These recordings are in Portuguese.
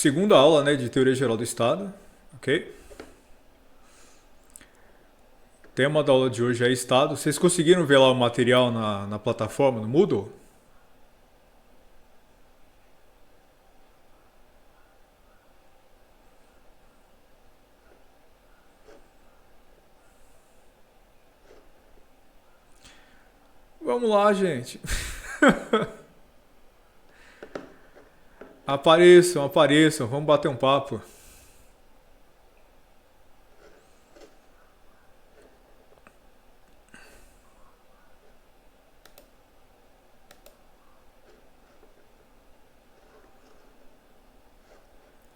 Segunda aula, né, de Teoria Geral do Estado, ok? O tema da aula de hoje é Estado. Vocês conseguiram ver lá o material na plataforma, no Moodle? Vamos lá, gente. Apareçam, apareçam, vamos bater um papo.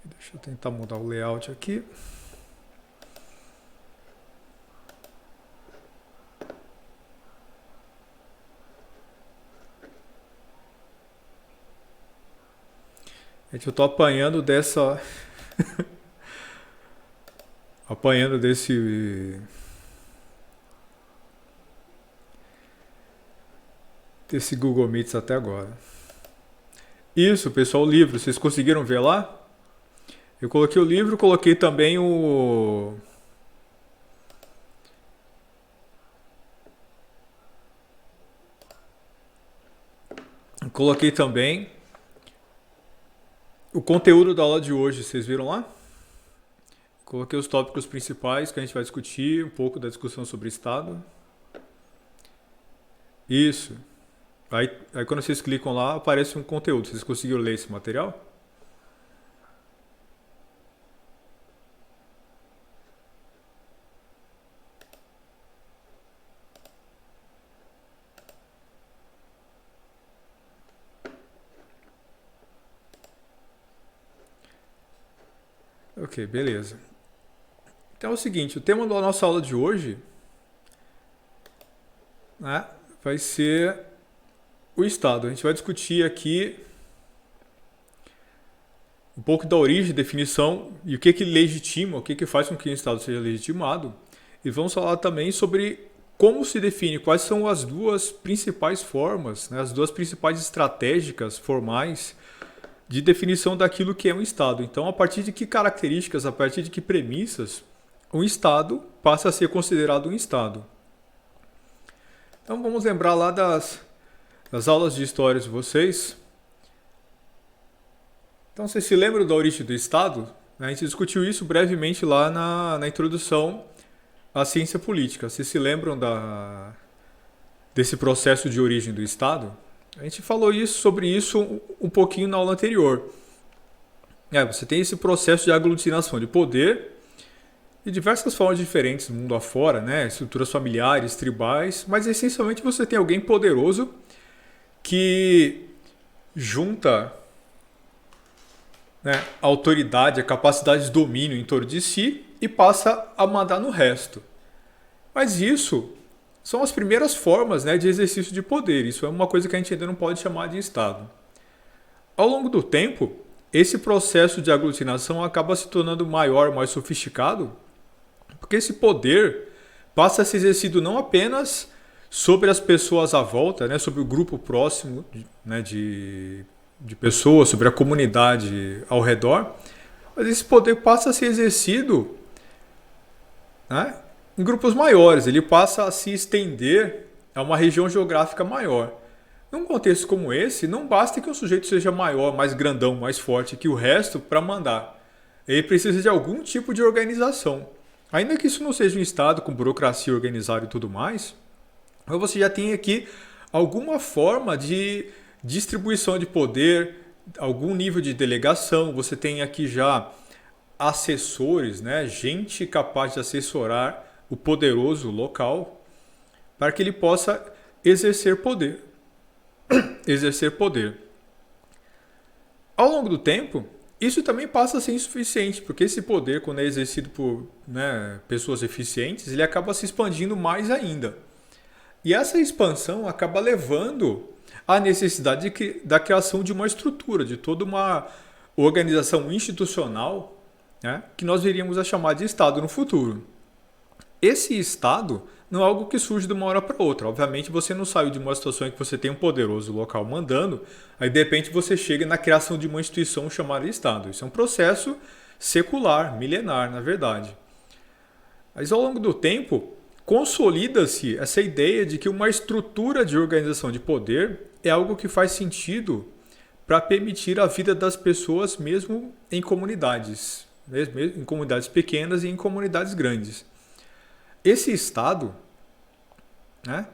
Deixa eu tentar mudar o layout aqui. Gente, eu tô apanhando dessa... apanhando desse Google Meets até agora. Isso, pessoal, o livro. Vocês conseguiram ver lá? Eu coloquei o livro, coloquei também o... Coloquei também o conteúdo da aula de hoje. Vocês viram lá? Coloquei os tópicos principais que a gente vai discutir, um pouco da discussão sobre Estado. Isso. Aí quando vocês clicam lá, aparece um conteúdo. Vocês conseguiram ler esse material? Ok, beleza. Então é o seguinte, o tema da nossa aula de hoje, né, vai ser o Estado. A gente vai discutir aqui um pouco da origem, definição e o que legitima, o que faz com que o Estado seja legitimado. E vamos falar também sobre como se define, quais são as duas principais formas, né, as duas principais estratégicas formais de definição daquilo que é um Estado. Então, a partir de que características, a partir de que premissas, um Estado passa a ser considerado um Estado. Então, vamos lembrar lá das aulas de história de vocês. Então, vocês se lembram da origem do Estado? A gente discutiu isso brevemente lá na introdução à ciência política. Vocês se lembram desse processo de origem do Estado? A gente falou sobre isso um pouquinho na aula anterior. Você tem esse processo de aglutinação de poder de diversas formas diferentes no mundo afora, né? Estruturas familiares, tribais, mas essencialmente você tem alguém poderoso que junta, né, a autoridade, a capacidade de domínio em torno de si e passa a mandar no resto. Mas isso são as primeiras formas, né, de exercício de poder. Isso é uma coisa que a gente ainda não pode chamar de Estado. Ao longo do tempo, esse processo de aglutinação acaba se tornando maior, mais sofisticado, porque esse poder passa a ser exercido não apenas sobre as pessoas à volta, né, sobre o grupo próximo, né, de pessoas, sobre a comunidade ao redor, mas esse poder passa a ser exercido, né, em grupos maiores, ele passa a se estender a uma região geográfica maior. Num contexto como esse, não basta que o sujeito seja maior, mais grandão, mais forte que o resto para mandar. Ele precisa de algum tipo de organização. Ainda que isso não seja um Estado com burocracia organizada e tudo mais, mas você já tem aqui alguma forma de distribuição de poder, algum nível de delegação, você tem aqui já assessores, né? Gente capaz de assessorar o poderoso local para que ele possa exercer poder. Exercer poder. Ao longo do tempo, isso também passa a ser insuficiente, porque esse poder, quando é exercido por, né, pessoas eficientes, ele acaba se expandindo mais ainda. E essa expansão acaba levando à necessidade da criação de uma estrutura, de toda uma organização institucional, né, que nós viríamos a chamar de Estado no futuro. Esse Estado não é algo que surge de uma hora para outra. Obviamente você não saiu de uma situação em que você tem um poderoso local mandando, aí de repente você chega na criação de uma instituição chamada Estado. Isso é um processo secular, milenar, na verdade. Mas ao longo do tempo, consolida-se essa ideia de que uma estrutura de organização de poder é algo que faz sentido para permitir a vida das pessoas mesmo em comunidades pequenas e em comunidades grandes. Esse Estado, né,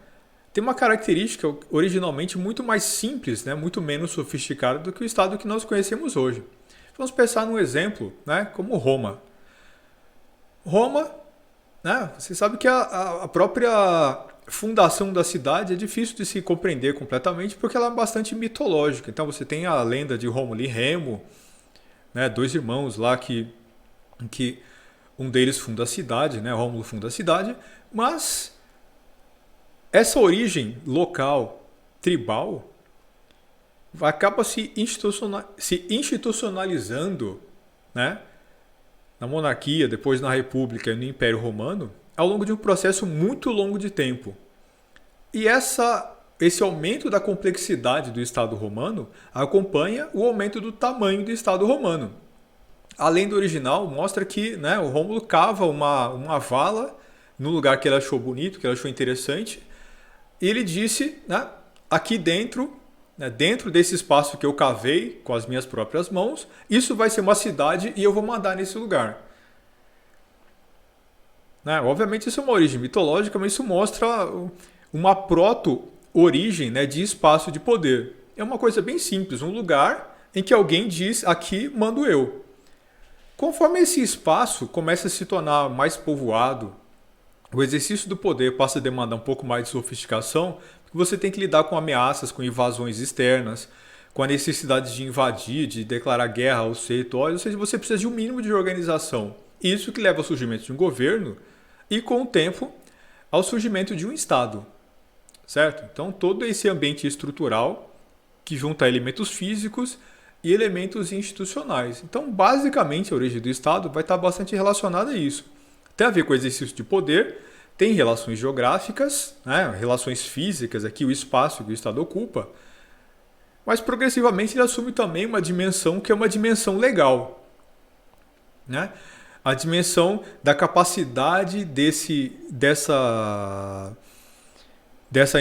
tem uma característica originalmente muito mais simples, né, muito menos sofisticada do que o Estado que nós conhecemos hoje. Vamos pensar num exemplo, né, como Roma. Roma, né, você sabe que a própria fundação da cidade é difícil de se compreender completamente porque ela é bastante mitológica. Então você tem a lenda de Rômulo e Remo, né, dois irmãos lá que um deles funda a cidade, né? Rômulo funda a cidade, mas essa origem local, tribal, acaba se institucionalizando, né? Na monarquia, depois na República e no Império Romano, ao longo de um processo muito longo de tempo. E esse aumento da complexidade do Estado romano acompanha o aumento do tamanho do Estado romano. A lenda original mostra que, né, o Rômulo cava uma vala no lugar que ele achou bonito, que ele achou interessante, e ele disse, né, aqui dentro, né, dentro desse espaço que eu cavei com as minhas próprias mãos, isso vai ser uma cidade e eu vou mandar nesse lugar. Né, obviamente isso é uma origem mitológica, mas isso mostra uma proto-origem, né, de espaço de poder. É uma coisa bem simples, um lugar em que alguém diz, aqui mando eu. Conforme esse espaço começa a se tornar mais povoado, o exercício do poder passa a demandar um pouco mais de sofisticação, porque você tem que lidar com ameaças, com invasões externas, com a necessidade de invadir, de declarar guerra aos territórios, ou seja, você precisa de um mínimo de organização. Isso que leva ao surgimento de um governo e, com o tempo, ao surgimento de um Estado. Certo? Então, todo esse ambiente estrutural que junta elementos físicos e elementos institucionais. Então, basicamente, a origem do Estado vai estar bastante relacionada a isso. Tem a ver com o exercício de poder, tem relações geográficas, né, relações físicas, aqui o espaço que o Estado ocupa, mas progressivamente ele assume também uma dimensão que é uma dimensão legal. Né? A dimensão da capacidade dessa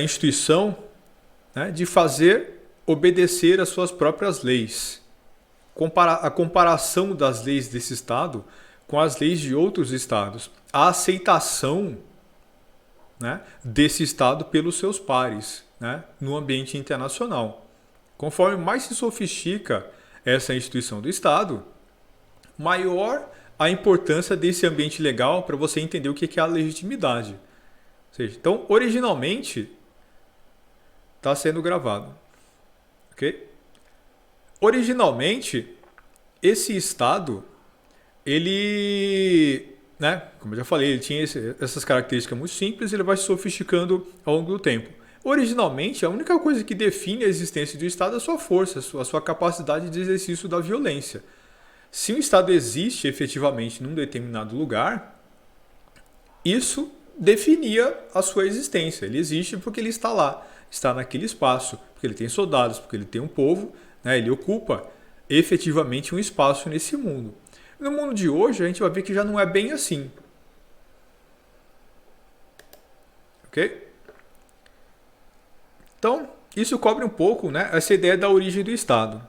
instituição, né, de fazer obedecer às suas próprias leis. A comparação das leis desse Estado com as leis de outros Estados. A aceitação, né, desse Estado pelos seus pares, né, no ambiente internacional. Conforme mais se sofistica essa instituição do Estado, maior a importância desse ambiente legal para você entender o que é a legitimidade. Ou seja, então, originalmente, está sendo gravado. Okay? Originalmente, esse Estado, ele, né, como eu já falei, ele tinha essas características muito simples e ele vai se sofisticando ao longo do tempo. Originalmente, a única coisa que define a existência do Estado é a sua força, a sua capacidade de exercício da violência. Se um Estado existe efetivamente num determinado lugar, isso definia a sua existência. Ele existe porque ele está lá, está naquele espaço, porque ele tem soldados, porque ele tem um povo, né? Ele ocupa efetivamente um espaço nesse mundo. No mundo de hoje, a gente vai ver que já não é bem assim. Ok? Então, isso cobre um pouco, né, essa ideia da origem do Estado.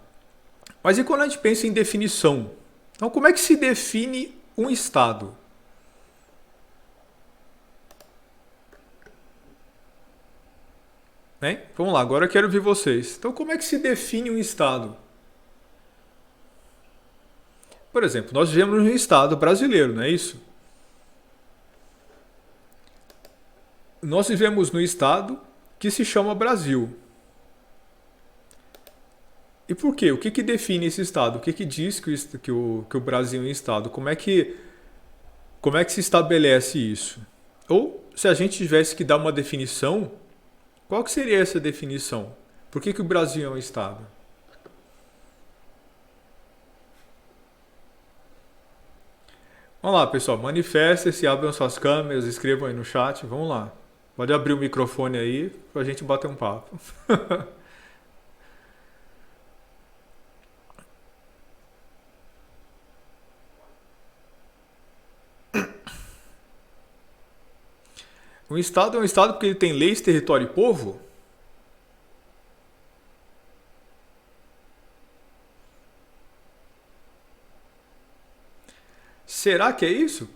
Mas e quando a gente pensa em definição? Então, como é que se define um Estado? Bem, vamos lá, agora eu quero ouvir vocês. Então, como é que se define um Estado? Por exemplo, nós vivemos num Estado brasileiro, não é isso? Nós vivemos num Estado que se chama Brasil. E por quê? O que define esse Estado? O que diz que o Brasil é um Estado? Como é que se estabelece isso? Ou, se a gente tivesse que dar uma definição, qual que seria essa definição? Por que o Brasil é um Estado? Vamos lá, pessoal. Manifestem-se, abram suas câmeras, escrevam aí no chat. Vamos lá. Pode abrir o microfone aí pra gente bater um papo. Um estado é um estado porque ele tem leis, território e povo? Será que é isso?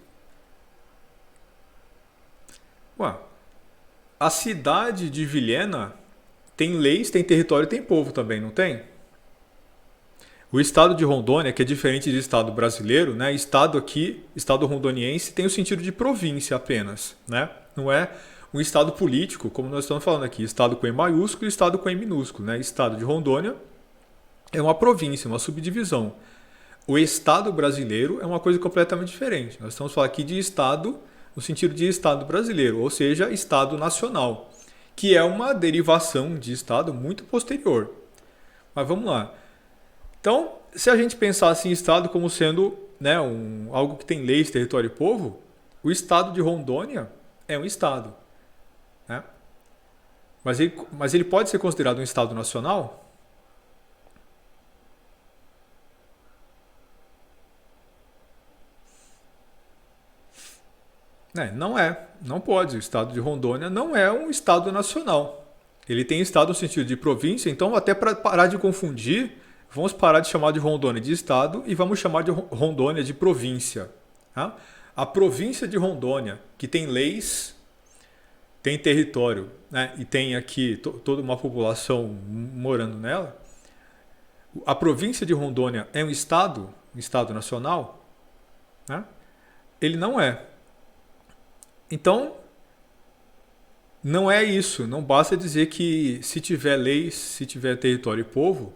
Ué, a cidade de Vilhena tem leis, tem território e tem povo também, não tem? O estado de Rondônia, que é diferente do estado brasileiro, né? Estado aqui, estado rondoniense, tem o sentido de província apenas, né? Não é um estado político, como nós estamos falando aqui, estado com E maiúsculo e estado com E minúsculo, né? Estado de Rondônia é uma província, uma subdivisão. O estado brasileiro é uma coisa completamente diferente. Nós estamos falando aqui de estado no sentido de estado brasileiro, ou seja, estado nacional, que é uma derivação de estado muito posterior. Mas vamos lá. Então, se a gente pensasse em Estado como sendo, né, algo que tem leis, território e povo, o Estado de Rondônia é um Estado. Né? Mas ele pode ser considerado um Estado nacional? Não é. Não pode. O Estado de Rondônia não é um Estado nacional. Ele tem Estado no sentido de província, então até para parar de confundir, vamos parar de chamar de Rondônia de estado e vamos chamar de Rondônia de província. Tá? A província de Rondônia, que tem leis, tem território, né, e tem aqui toda uma população morando nela, a província de Rondônia é um estado nacional? Né? Ele não é. Então, não é isso. Não basta dizer que se tiver leis, se tiver território e povo,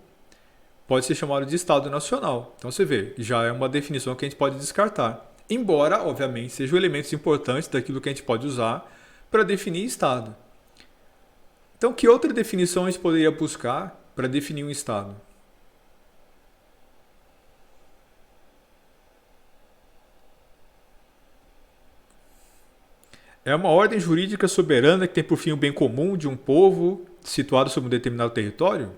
pode ser chamado de Estado Nacional. Então você vê, já é uma definição que a gente pode descartar. Embora, obviamente, sejam elementos importantes daquilo que a gente pode usar para definir Estado. Então, que outra definição a gente poderia buscar para definir um Estado? É uma ordem jurídica soberana que tem por fim o bem comum de um povo situado sobre um determinado território?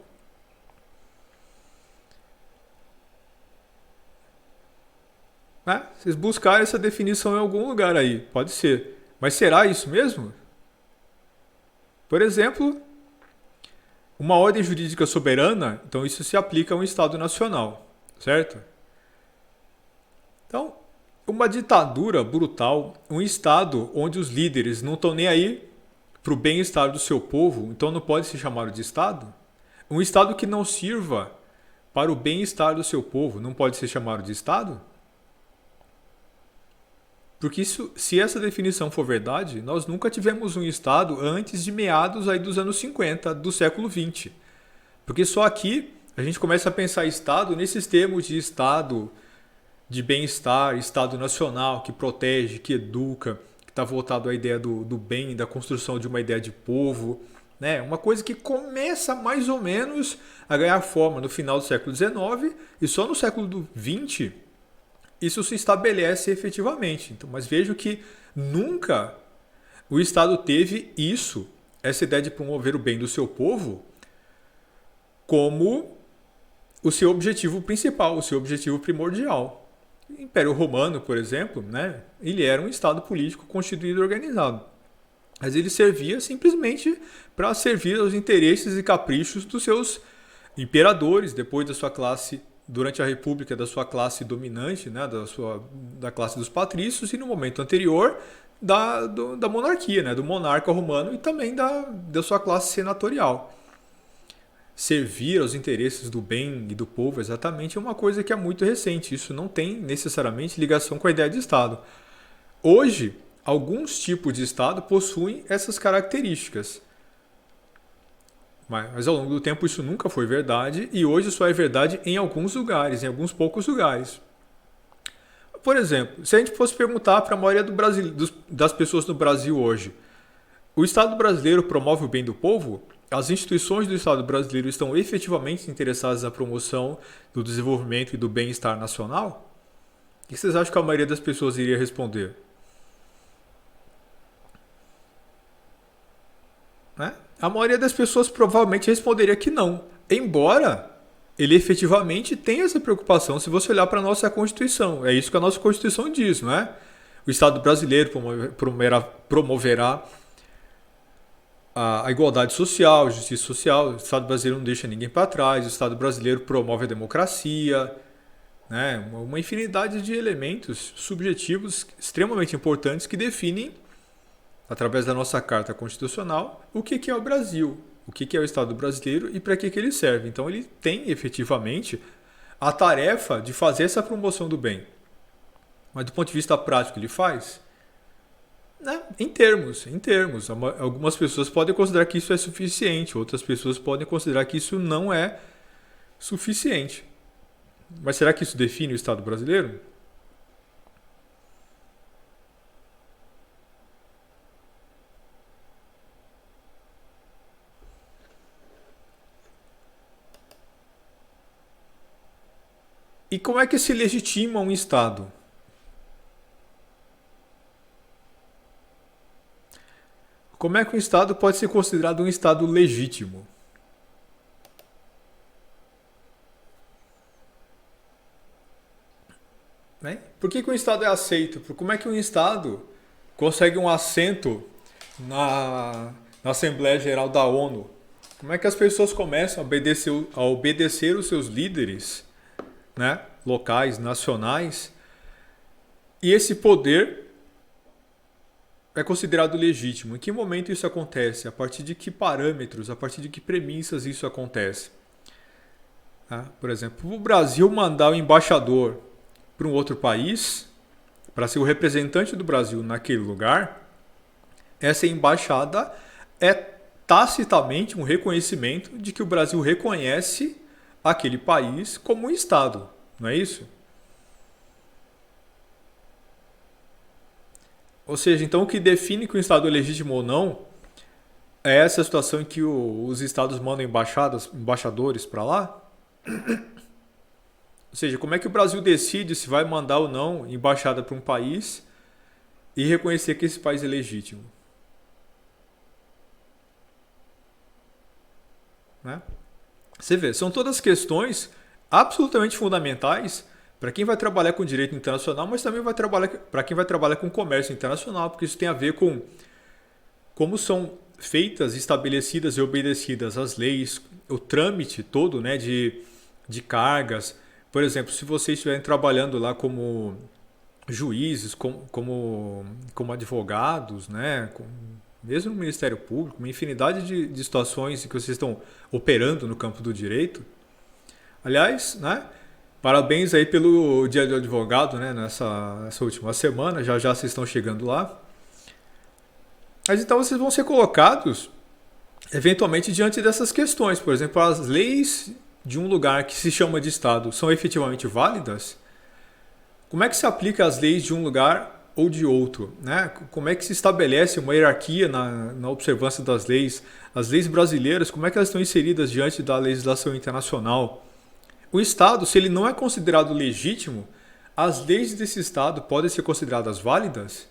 Né? Vocês buscarem essa definição em algum lugar aí, pode ser. Mas será isso mesmo? Por exemplo, uma ordem jurídica soberana, então isso se aplica a um Estado nacional, certo? Então, uma ditadura brutal, um Estado onde os líderes não estão nem aí para o bem-estar do seu povo, então não pode ser chamado de Estado? Um Estado que não sirva para o bem-estar do seu povo não pode ser chamado de Estado? Porque se essa definição for verdade, nós nunca tivemos um Estado antes de meados aí dos anos 50 do século 20. Porque só aqui a gente começa a pensar Estado nesses termos de Estado de bem-estar, Estado nacional, que protege, que educa, que está voltado à ideia do bem, da construção de uma ideia de povo. Né? Uma coisa que começa mais ou menos a ganhar forma no final do século XIX e só no século XX isso se estabelece efetivamente. Então, mas vejo que nunca o Estado teve isso, essa ideia de promover o bem do seu povo, como o seu objetivo principal, o seu objetivo primordial. O Império Romano, por exemplo, né, ele era um Estado político constituído e organizado. Mas ele servia simplesmente para servir aos interesses e caprichos dos seus imperadores, depois da sua classe durante a República da sua classe dominante, né, da classe dos patrícios, e no momento anterior da monarquia, né, do monarca romano e também da sua classe senatorial. Servir aos interesses do bem e do povo exatamente é uma coisa que é muito recente. Isso não tem necessariamente ligação com a ideia de Estado. Hoje, alguns tipos de Estado possuem essas características. Mas ao longo do tempo isso nunca foi verdade e hoje só é verdade em alguns lugares, em alguns poucos lugares. Por exemplo, se a gente fosse perguntar para a maioria das pessoas no Brasil hoje, o Estado brasileiro promove o bem do povo? As instituições do Estado brasileiro estão efetivamente interessadas na promoção do desenvolvimento e do bem-estar nacional? O que vocês acham que a maioria das pessoas iria responder? Né? A maioria das pessoas provavelmente responderia que não. Embora ele efetivamente tenha essa preocupação se você olhar para a nossa Constituição. É isso que a nossa Constituição diz, não é? O Estado brasileiro promoverá a igualdade social, a justiça social. O Estado brasileiro não deixa ninguém para trás. O Estado brasileiro promove a democracia. Né? Uma infinidade de elementos subjetivos extremamente importantes que definem, através da nossa Carta Constitucional, o que é o Brasil, o que é o Estado brasileiro e para que ele serve. Então ele tem efetivamente a tarefa de fazer essa promoção do bem. Mas do ponto de vista prático ele faz? Né? Em termos. Algumas pessoas podem considerar que isso é suficiente, outras pessoas podem considerar que isso não é suficiente. Mas será que isso define o Estado brasileiro? E como é que se legitima um Estado? Como é que um Estado pode ser considerado um Estado legítimo? Né? Por que um Estado é aceito? Como é que um Estado consegue um assento na Assembleia Geral da ONU? Como é que as pessoas começam a obedecer os seus líderes, né, locais, nacionais, e esse poder é considerado legítimo? Em que momento isso acontece? A partir de que parâmetros, a partir de que premissas isso acontece? Por exemplo, o Brasil mandar o embaixador para um outro país, para ser o representante do Brasil naquele lugar, essa embaixada é tacitamente um reconhecimento de que o Brasil reconhece aquele país como um Estado, não é isso? Ou seja, então o que define que um Estado é legítimo ou não é essa situação em que os Estados mandam embaixadores para lá? Ou seja, como é que o Brasil decide se vai mandar ou não embaixada para um país e reconhecer que esse país é legítimo? Né? Você vê, são todas questões absolutamente fundamentais para quem vai trabalhar com direito internacional, mas também para quem vai trabalhar com comércio internacional, porque isso tem a ver com como são feitas, estabelecidas e obedecidas as leis, o trâmite todo, né, de cargas. Por exemplo, se vocês estiverem trabalhando lá como juízes, como advogados, né, mesmo no Ministério Público, uma infinidade de situações em que vocês estão operando no campo do direito. Aliás, né, parabéns aí pelo Dia do Advogado, né, nessa última semana, já vocês estão chegando lá. Mas então vocês vão ser colocados eventualmente diante dessas questões. Por exemplo, as leis de um lugar que se chama de Estado são efetivamente válidas? Como é que se aplica as leis de um lugar ou de outro? Né? Como é que se estabelece uma hierarquia na observância das leis? As leis brasileiras, como é que elas estão inseridas diante da legislação internacional? O Estado, se ele não é considerado legítimo, as leis desse Estado podem ser consideradas válidas?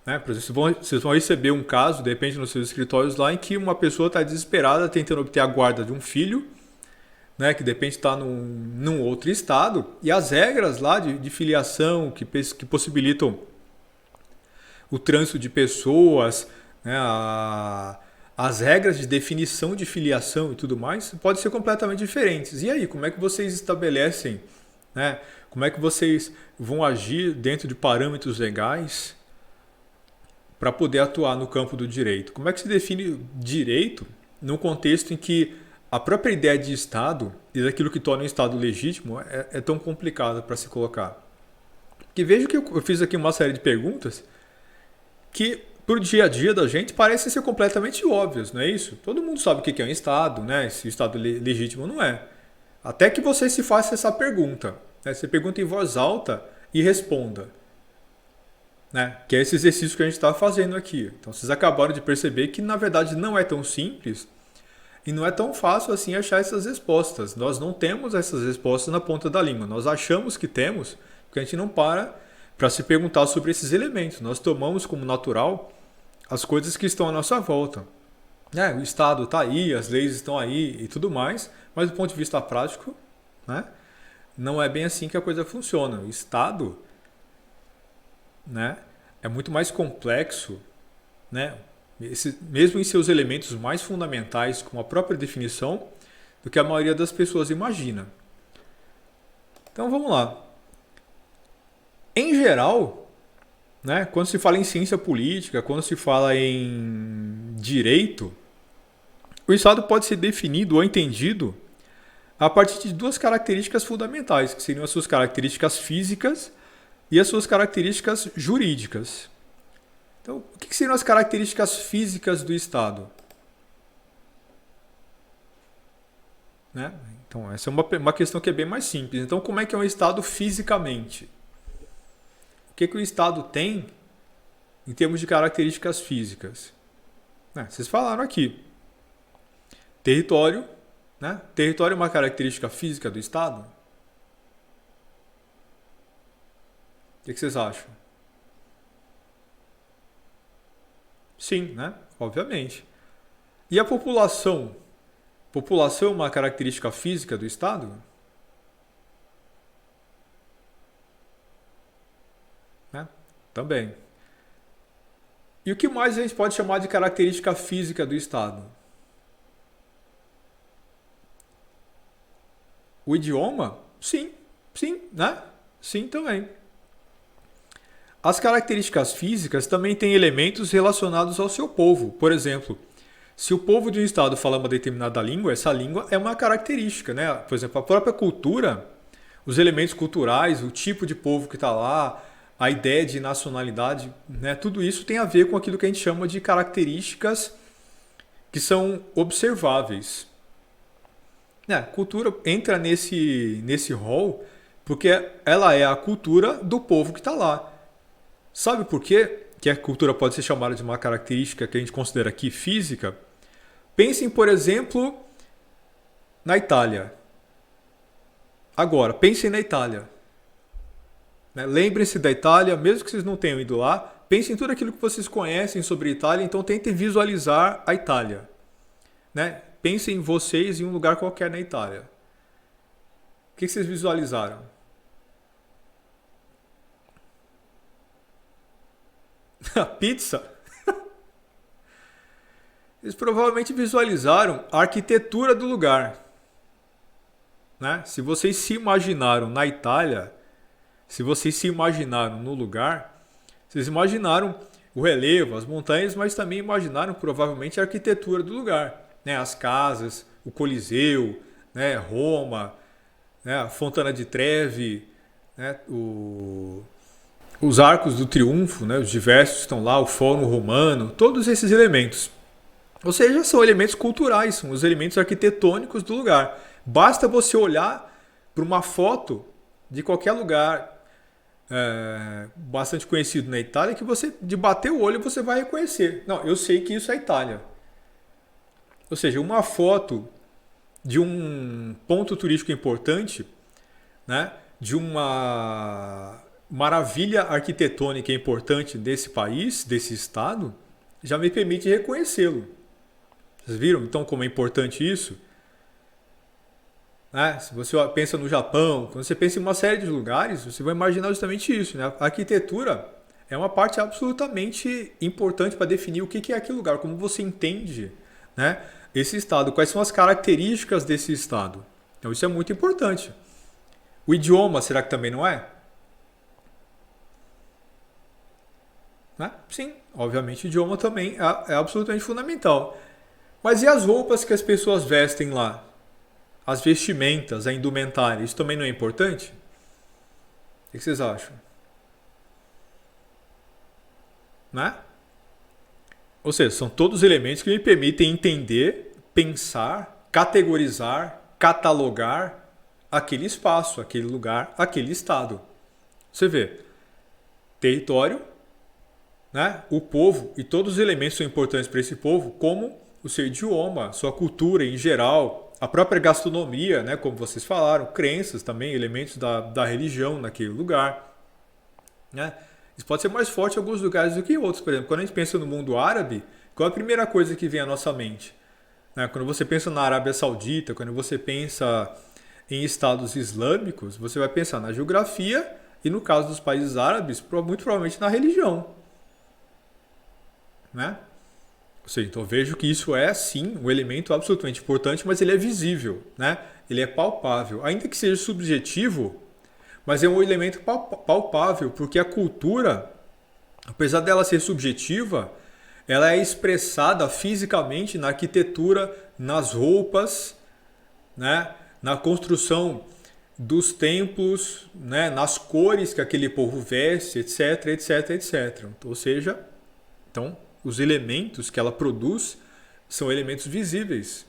Né? Por exemplo, vocês vão receber um caso, de repente, nos seus escritórios lá, em que uma pessoa está desesperada tentando obter a guarda de um filho, né, que de repente está num outro estado, e as regras lá de filiação que possibilitam o trânsito de pessoas, né, as regras de definição de filiação e tudo mais podem ser completamente diferentes. E aí, como é que vocês estabelecem, né, como é que vocês vão agir dentro de parâmetros legais para poder atuar no campo do direito? Como é que se define direito num contexto em que a própria ideia de Estado e daquilo que torna um Estado legítimo é tão complicada para se colocar? Porque veja que eu fiz aqui uma série de perguntas que, para o dia a dia da gente, parecem ser completamente óbvias, não é isso? Todo mundo sabe o que é um Estado, né? Se o Estado é legítimo ou não é. Até que você se faça essa pergunta. Né? Você pergunta em voz alta e responda. Né? Que é esse exercício que a gente está fazendo aqui. Então vocês acabaram de perceber que, na verdade, não é tão simples e não é tão fácil assim achar essas respostas. Nós não temos essas respostas na ponta da língua. Nós achamos que temos, Porque a gente não para se perguntar sobre esses elementos. Nós tomamos como natural as coisas que estão à nossa volta. O Estado está aí, as leis estão aí e tudo mais, mas do ponto de vista prático, né, não é bem assim que a coisa funciona. O Estado, né, é muito mais complexo, né, mesmo em seus elementos mais fundamentais, com a própria definição, do que a maioria das pessoas imagina. Então vamos lá. Em geral, né, quando se fala em ciência política, quando se fala em direito, o Estado pode ser definido ou entendido a partir de duas características fundamentais, que seriam as suas características físicas e as suas características jurídicas. Então, o que seriam as características físicas do Estado? Né? Então, essa é uma questão que é bem mais simples. Então, como é que é um Estado fisicamente? O que o Estado tem em termos de características físicas? Vocês falaram aqui. Território. Né? Território é uma característica física do Estado? O que vocês acham? Sim, né? Obviamente. E a população? População é uma característica física do Estado? Né? Também. E o que mais a gente pode chamar de característica física do Estado? O idioma? Sim, né? Sim também. As características físicas também têm elementos relacionados ao seu povo. Por exemplo, se o povo de um estado fala uma determinada língua, essa língua é uma característica, né? Por exemplo, a própria cultura, os elementos culturais, o tipo de povo que está lá, a ideia de nacionalidade, né? Tudo isso tem a ver com aquilo que a gente chama de características que são observáveis. Cultura entra nesse rol porque ela é a cultura do povo que está lá. Sabe por quê que a cultura pode ser chamada de uma característica que a gente considera aqui física? Pensem, por exemplo, na Itália. Agora, pensem na Itália. Lembrem-se da Itália, mesmo que vocês não tenham ido lá, pensem em tudo aquilo que vocês conhecem sobre a Itália, então tentem visualizar a Itália. Pensem vocês em um lugar qualquer na Itália. O que vocês visualizaram? A pizza? Eles provavelmente visualizaram a arquitetura do lugar. Se vocês se imaginaram na Itália, se vocês se imaginaram no lugar, vocês imaginaram o relevo, as montanhas, mas também imaginaram provavelmente a arquitetura do lugar. As casas, o Coliseu, Roma, a Fontana di Trevi, os arcos do triunfo, os diversos estão lá, o Fórum Romano, todos esses elementos. Ou seja, são elementos culturais, são os elementos arquitetônicos do lugar. Basta você olhar para uma foto de qualquer lugar bastante conhecido na Itália que você, de bater o olho, você vai reconhecer. Não, eu sei que isso é Itália. Ou seja, uma foto de um ponto turístico importante, de uma maravilha arquitetônica importante desse país, desse estado, já me permite reconhecê-lo. Vocês viram então como é importante isso? Se você pensa no Japão, quando você pensa em uma série de lugares, você vai imaginar justamente isso. A arquitetura é uma parte absolutamente importante para definir o que é aquele lugar, como você entende esse estado, quais são as características desse estado. Então isso é muito importante. O idioma, será que também não é? Sim, obviamente o idioma também é absolutamente fundamental. Mas e as roupas que as pessoas vestem lá? As vestimentas, a indumentária, isso também não é importante? O que vocês acham? Ou seja, são todos elementos que me permitem entender, pensar, categorizar, catalogar aquele espaço, aquele lugar, aquele estado. Você vê, território, o povo, e todos os elementos são importantes para esse povo, como o seu idioma, sua cultura em geral, a própria gastronomia, né, como vocês falaram, crenças também, elementos da religião naquele lugar. Né? Isso pode ser mais forte em alguns lugares do que em outros. Por exemplo, quando a gente pensa no mundo árabe, qual é a primeira coisa que vem à nossa mente? Né? Quando você pensa na Arábia Saudita, quando você pensa em estados islâmicos, você vai pensar na geografia e, no caso dos países árabes, muito provavelmente na religião. Né? Ou seja, então vejo que isso é, sim, um elemento absolutamente importante, mas ele é visível, né? Ele é palpável. Ainda que seja subjetivo, mas é um elemento palpável, porque a cultura, apesar dela ser subjetiva, ela é expressada fisicamente na arquitetura, nas roupas, né? Na construção dos templos, né? Nas cores que aquele povo veste, etc, etc, etc. Ou seja, então, os elementos que ela produz são elementos visíveis.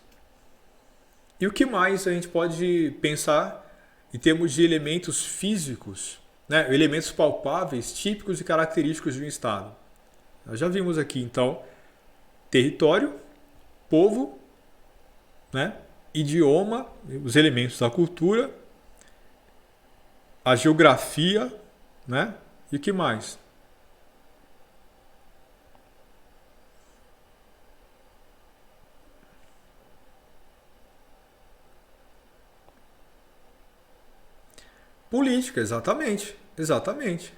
E o que mais a gente pode pensar em termos de elementos físicos, né? Elementos palpáveis, típicos e característicos de um Estado? Nós já vimos aqui, então, território, povo, né? Idioma, os elementos da cultura, a geografia, né? E o que mais? Política, exatamente. Exatamente.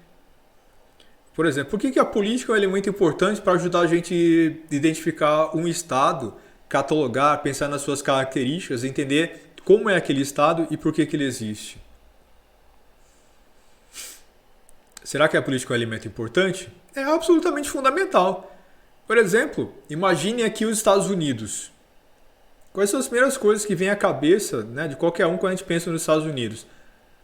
Por exemplo, por que a política é um elemento importante para ajudar a gente a identificar um Estado, catalogar, pensar nas suas características, entender como é aquele Estado e por que ele existe? Será que a política é um elemento importante? É absolutamente fundamental. Por exemplo, imagine aqui os Estados Unidos. Quais são as primeiras coisas que vêm à cabeça, né, de qualquer um quando a gente pensa nos Estados Unidos?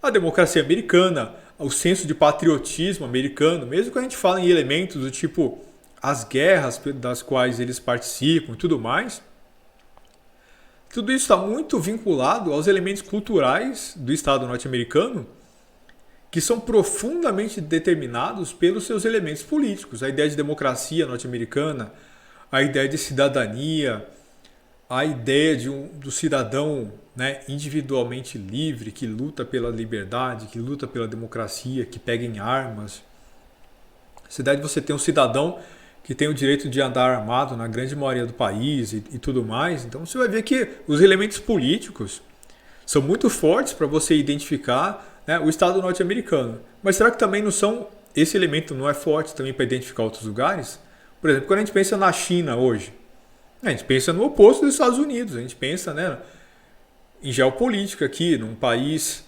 A democracia americana, o senso de patriotismo americano, mesmo quando a gente fala em elementos do tipo as guerras das quais eles participam e tudo mais, tudo isso está muito vinculado aos elementos culturais do Estado norte-americano, que são profundamente determinados pelos seus elementos políticos. A ideia de democracia norte-americana, a ideia de cidadania, a ideia do cidadão, né, individualmente livre, que luta pela liberdade, que luta pela democracia, que pega em armas. A ideia de você ter um cidadão que tem o direito de andar armado na grande maioria do país e tudo mais. Então você vai ver que os elementos políticos são muito fortes para você identificar, né, o Estado norte-americano. Mas será que também não são, esse elemento não é forte também para identificar outros lugares? Por exemplo, quando a gente pensa na China hoje, a gente pensa no oposto dos Estados Unidos. A gente pensa, né, em geopolítica aqui, num país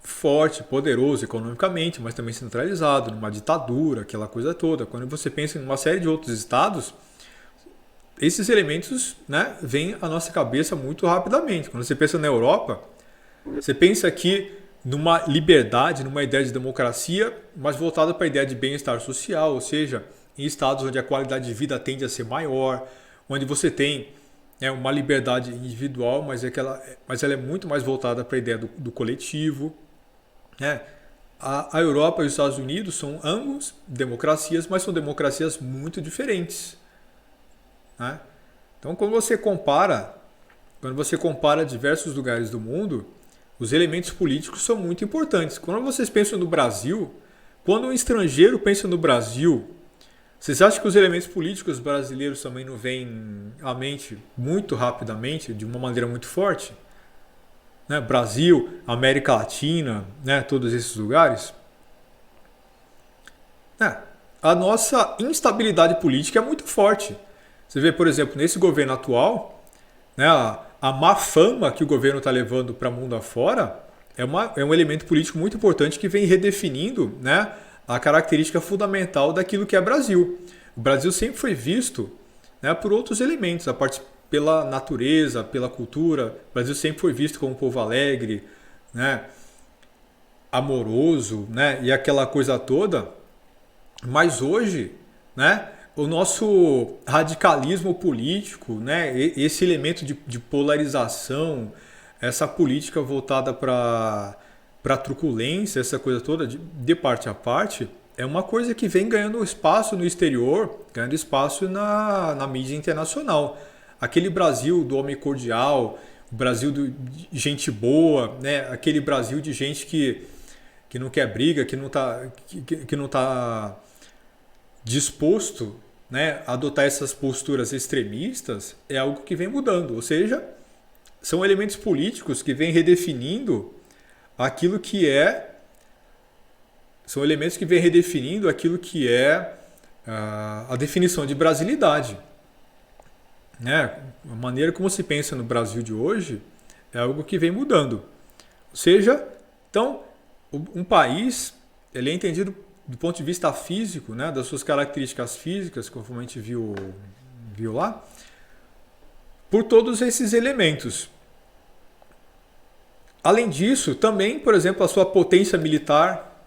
forte, poderoso economicamente, mas também centralizado, numa ditadura, aquela coisa toda. Quando você pensa em uma série de outros estados, esses elementos, né, vêm à nossa cabeça muito rapidamente. Quando você pensa na Europa, você pensa aqui numa liberdade, numa ideia de democracia, mas voltada para a ideia de bem-estar social, ou seja, em estados onde a qualidade de vida tende a ser maior, onde você tem, né, uma liberdade individual, mas ela é muito mais voltada para a ideia do coletivo. Né? A Europa e os Estados Unidos são ambos democracias, mas são democracias muito diferentes. Né? Então, quando você compara diversos lugares do mundo, os elementos políticos são muito importantes. Quando vocês pensam no Brasil, quando um estrangeiro pensa no Brasil, vocês acham que os elementos políticos brasileiros também não vêm à mente muito rapidamente, de uma maneira muito forte? Né? Brasil, América Latina, né? Todos esses lugares. A nossa instabilidade política é muito forte. Você vê, por exemplo, nesse governo atual, né, a má fama que o governo está levando para o mundo afora é um elemento político muito importante que vem redefinindo, né, a característica fundamental daquilo que é Brasil. O Brasil sempre foi visto, né, por outros elementos, pela natureza, pela cultura. O Brasil sempre foi visto como um povo alegre, né, amoroso, né, e aquela coisa toda. Mas hoje, né, o nosso radicalismo político, né, esse elemento de polarização, essa política voltada para a truculência, essa coisa toda, de parte a parte, é uma coisa que vem ganhando espaço no exterior, ganhando espaço na mídia internacional. aquele Brasil do homem cordial, o Brasil de gente boa, né? Aquele Brasil de gente que não quer briga, que não tá disposto, né, a adotar essas posturas extremistas, é algo que vem mudando. Ou seja, são elementos políticos que vêm redefinindo aquilo que é. São elementos que vêm redefinindo aquilo que é a definição de brasilidade. Né? A maneira como se pensa no Brasil de hoje é algo que vem mudando. Ou seja, então, um país ele é entendido do ponto de vista físico, né, das suas características físicas, conforme a gente viu lá, por todos esses elementos. Além disso, também, por exemplo, a sua potência militar,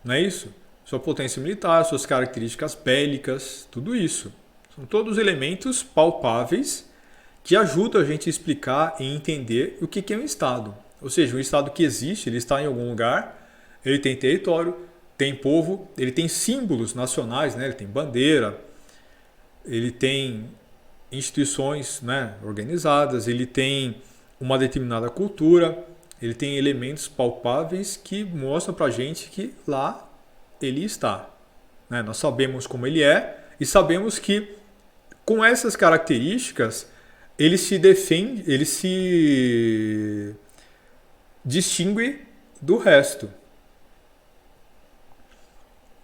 não é isso? Sua potência militar, suas características bélicas, tudo isso. São todos elementos palpáveis que ajudam a gente a explicar e entender o que é um Estado. Ou seja, um Estado que existe, ele está em algum lugar, ele tem território, tem povo, ele tem símbolos nacionais, né? Ele tem bandeira, ele tem instituições, né, organizadas, ele tem uma determinada cultura, ele tem elementos palpáveis que mostram para a gente que lá ele está. Né? Nós sabemos como ele é e sabemos que com essas características ele se defende, ele se distingue do resto.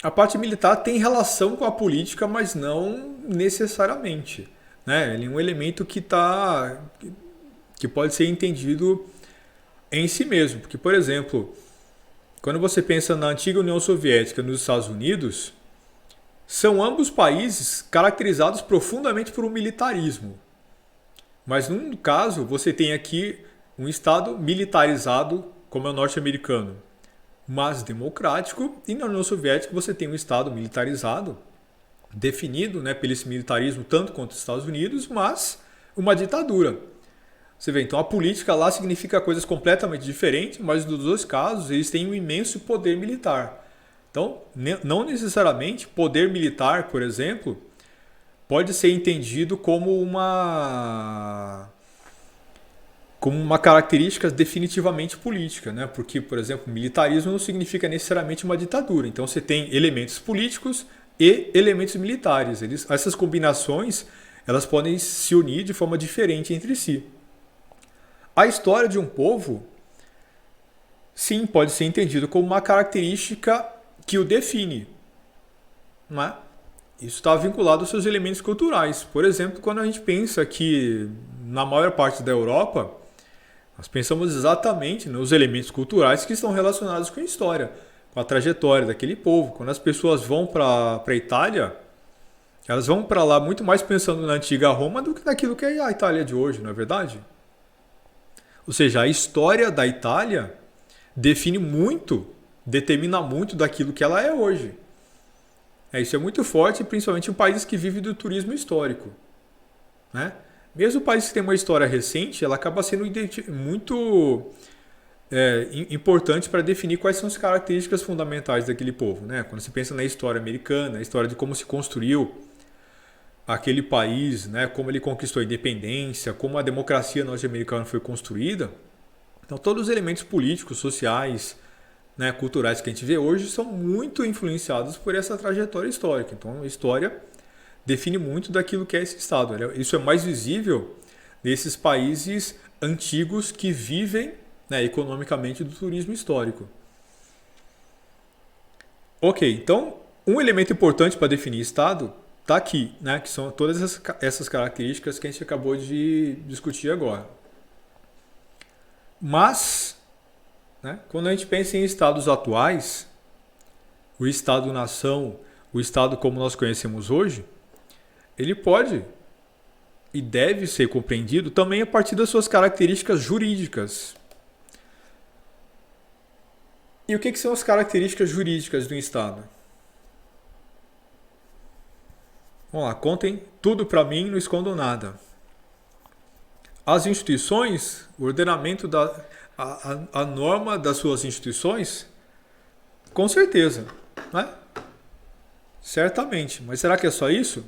A parte militar tem relação com a política, mas não necessariamente. Né? Ele é um elemento que pode ser entendido em si mesmo. Porque, por exemplo, quando você pensa na antiga União Soviética e nos Estados Unidos, são ambos países caracterizados profundamente por um militarismo. Mas, num caso, você tem aqui um Estado militarizado, como é o norte-americano, mas democrático, e na União Soviética você tem um Estado militarizado, definido, né, pelo esse militarismo tanto quanto os Estados Unidos, mas uma ditadura. Você vê, então a política lá significa coisas completamente diferentes, mas nos dois casos eles têm um imenso poder militar. Então, não necessariamente poder militar, por exemplo, pode ser entendido como uma característica definitivamente política, né? Porque, por exemplo, militarismo não significa necessariamente uma ditadura. Então você tem elementos políticos e elementos militares. Essas combinações elas podem se unir de forma diferente entre si. A história de um povo, sim, pode ser entendido como uma característica que o define. Não é? Isso está vinculado aos seus elementos culturais. Por exemplo, quando a gente pensa que na maior parte da Europa, nós pensamos exatamente nos elementos culturais que estão relacionados com a história, com a trajetória daquele povo. Quando as pessoas vão para a Itália, elas vão para lá muito mais pensando na antiga Roma do que naquilo que é a Itália de hoje, não é verdade? Ou seja, a história da Itália determina muito daquilo que ela é hoje. Isso é muito forte, principalmente em países que vivem do turismo histórico. Né? Mesmo o país que tem uma história recente, ela acaba sendo muito importante para definir quais são as características fundamentais daquele povo. Né? Quando se pensa na história americana, a história de como se construiu aquele país, né? Como ele conquistou a independência, como a democracia norte-americana foi construída. Então, todos os elementos políticos, sociais, né, culturais que a gente vê hoje são muito influenciados por essa trajetória histórica. Então, a história define muito daquilo que é esse Estado. Isso é mais visível nesses países antigos que vivem, né, economicamente do turismo histórico. Ok, então um elemento importante para definir Estado está aqui, né, que são todas essas características que a gente acabou de discutir agora. Mas, né, quando a gente pensa em estados atuais, o Estado-nação, o Estado como nós conhecemos hoje, ele pode e deve ser compreendido também a partir das suas características jurídicas. E o que são as características jurídicas do Estado? Vamos lá, contem tudo para mim, não escondam nada. As instituições, o ordenamento, a norma das suas instituições, com certeza, né? Certamente. Mas será que é só isso?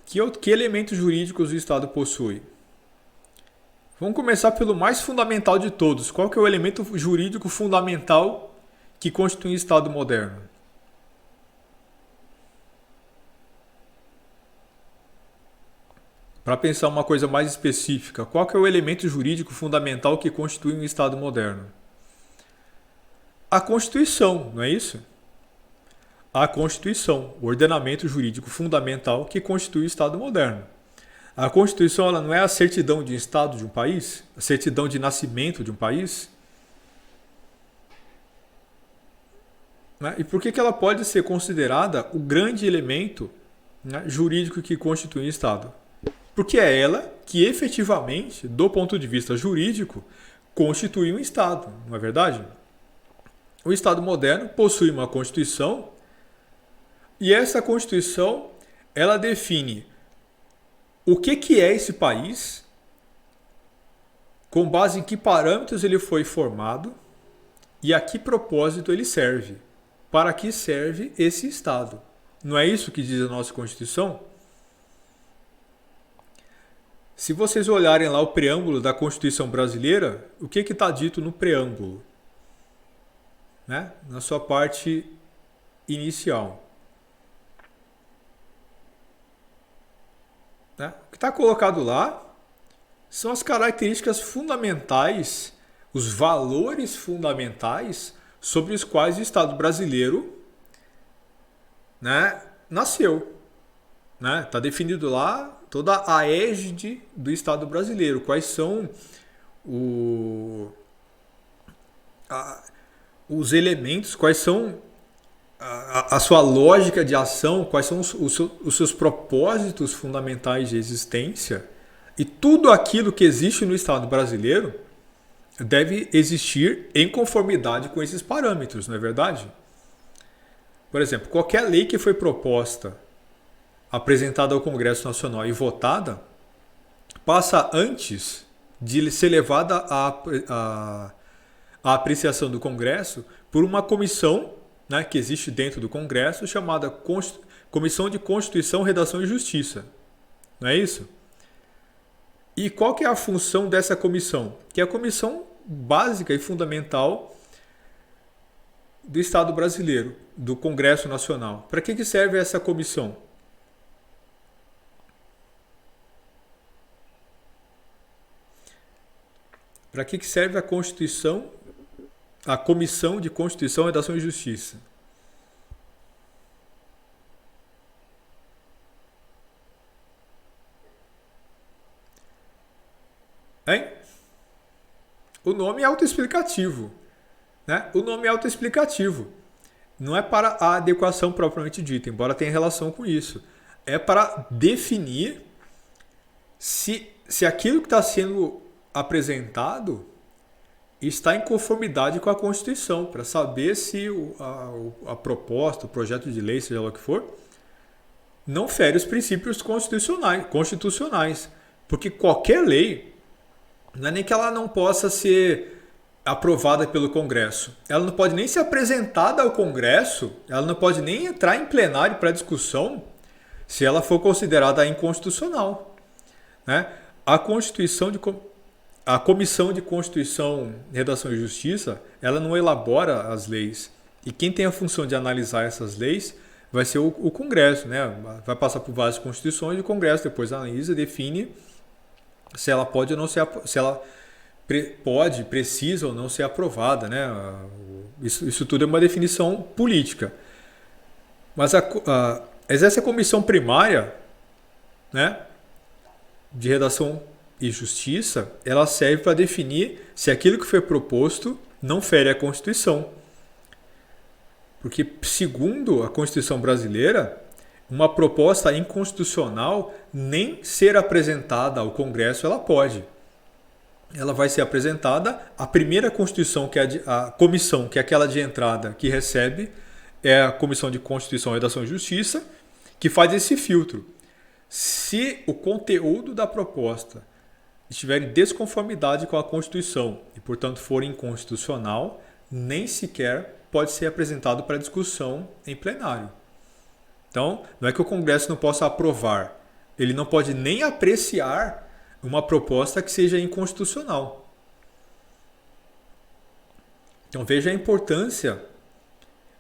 Que elementos jurídicos o Estado possui? Vamos começar pelo mais fundamental de todos. Qual que é o elemento jurídico fundamental que constitui um Estado moderno? Para pensar uma coisa mais específica, qual que é o elemento jurídico fundamental que constitui um Estado moderno? A Constituição, não é isso? A Constituição, o ordenamento jurídico fundamental que constitui o Estado moderno. A Constituição ela não é a certidão de Estado de um país? A certidão de nascimento de um país? Né? E por que ela pode ser considerada o grande elemento, né, jurídico que constitui um Estado? Porque é ela que efetivamente, do ponto de vista jurídico, constitui um Estado, não é verdade? O Estado moderno possui uma Constituição e essa Constituição ela define o que é esse país, com base em que parâmetros ele foi formado e a que propósito ele serve. Para que serve esse Estado? Não é isso que diz a nossa Constituição? Se vocês olharem lá o preâmbulo da Constituição brasileira, o que está dito no preâmbulo? Né? Na sua parte inicial. Né? O que está colocado lá são as características fundamentais, os valores fundamentais sobre os quais o Estado brasileiro, né, nasceu. Está definido lá toda a égide do Estado brasileiro, quais são os elementos, quais são a sua lógica de ação, quais são os seus propósitos fundamentais de existência, e tudo aquilo que existe no Estado brasileiro deve existir em conformidade com esses parâmetros, não é verdade? Por exemplo, qualquer lei que foi proposta, apresentada ao Congresso Nacional e votada, passa antes de ser levada à apreciação do Congresso por uma comissão, né, que existe dentro do Congresso, chamada Comissão de Constituição, Redação e Justiça. Não é isso? E qual que é a função dessa comissão? Que é a comissão básica e fundamental do Estado brasileiro, do Congresso Nacional. Para que serve essa comissão? Para que serve a Constituição, a Comissão de Constituição, Redação e Justiça? Hein? O nome é autoexplicativo. Né? O nome é autoexplicativo. Não é para a adequação propriamente dita, embora tenha relação com isso. É para definir se aquilo que está sendo apresentado está em conformidade com a Constituição, para saber se a proposta, o projeto de lei, seja lá o que for, não fere os princípios constitucionais. Porque qualquer lei, não é nem que ela não possa ser aprovada pelo Congresso. Ela não pode nem ser apresentada ao Congresso, ela não pode nem entrar em plenário para discussão se ela for considerada inconstitucional. Né? A Comissão de Constituição, Redação e Justiça, ela não elabora as leis. E quem tem a função de analisar essas leis vai ser o Congresso. Né? Vai passar por várias constituições e o Congresso depois analisa e define se ela pode ou não ser, se ela precisa ou não ser aprovada. Né? Isso tudo é uma definição política. Mas essa comissão primária, né, de redação e justiça, ela serve para definir se aquilo que foi proposto não fere a Constituição. Porque, segundo a Constituição brasileira, uma proposta inconstitucional nem ser apresentada ao Congresso ela pode. Ela vai ser apresentada, a primeira Constituição, que é a comissão, que é aquela de entrada que recebe, é a Comissão de Constituição, Redação e Justiça, que faz esse filtro. Se o conteúdo da proposta estiver em desconformidade com a Constituição e, portanto, for inconstitucional, nem sequer pode ser apresentado para discussão em plenário. Então, não é que o Congresso não possa aprovar, Ele não pode nem apreciar uma proposta que seja inconstitucional. Então veja a importância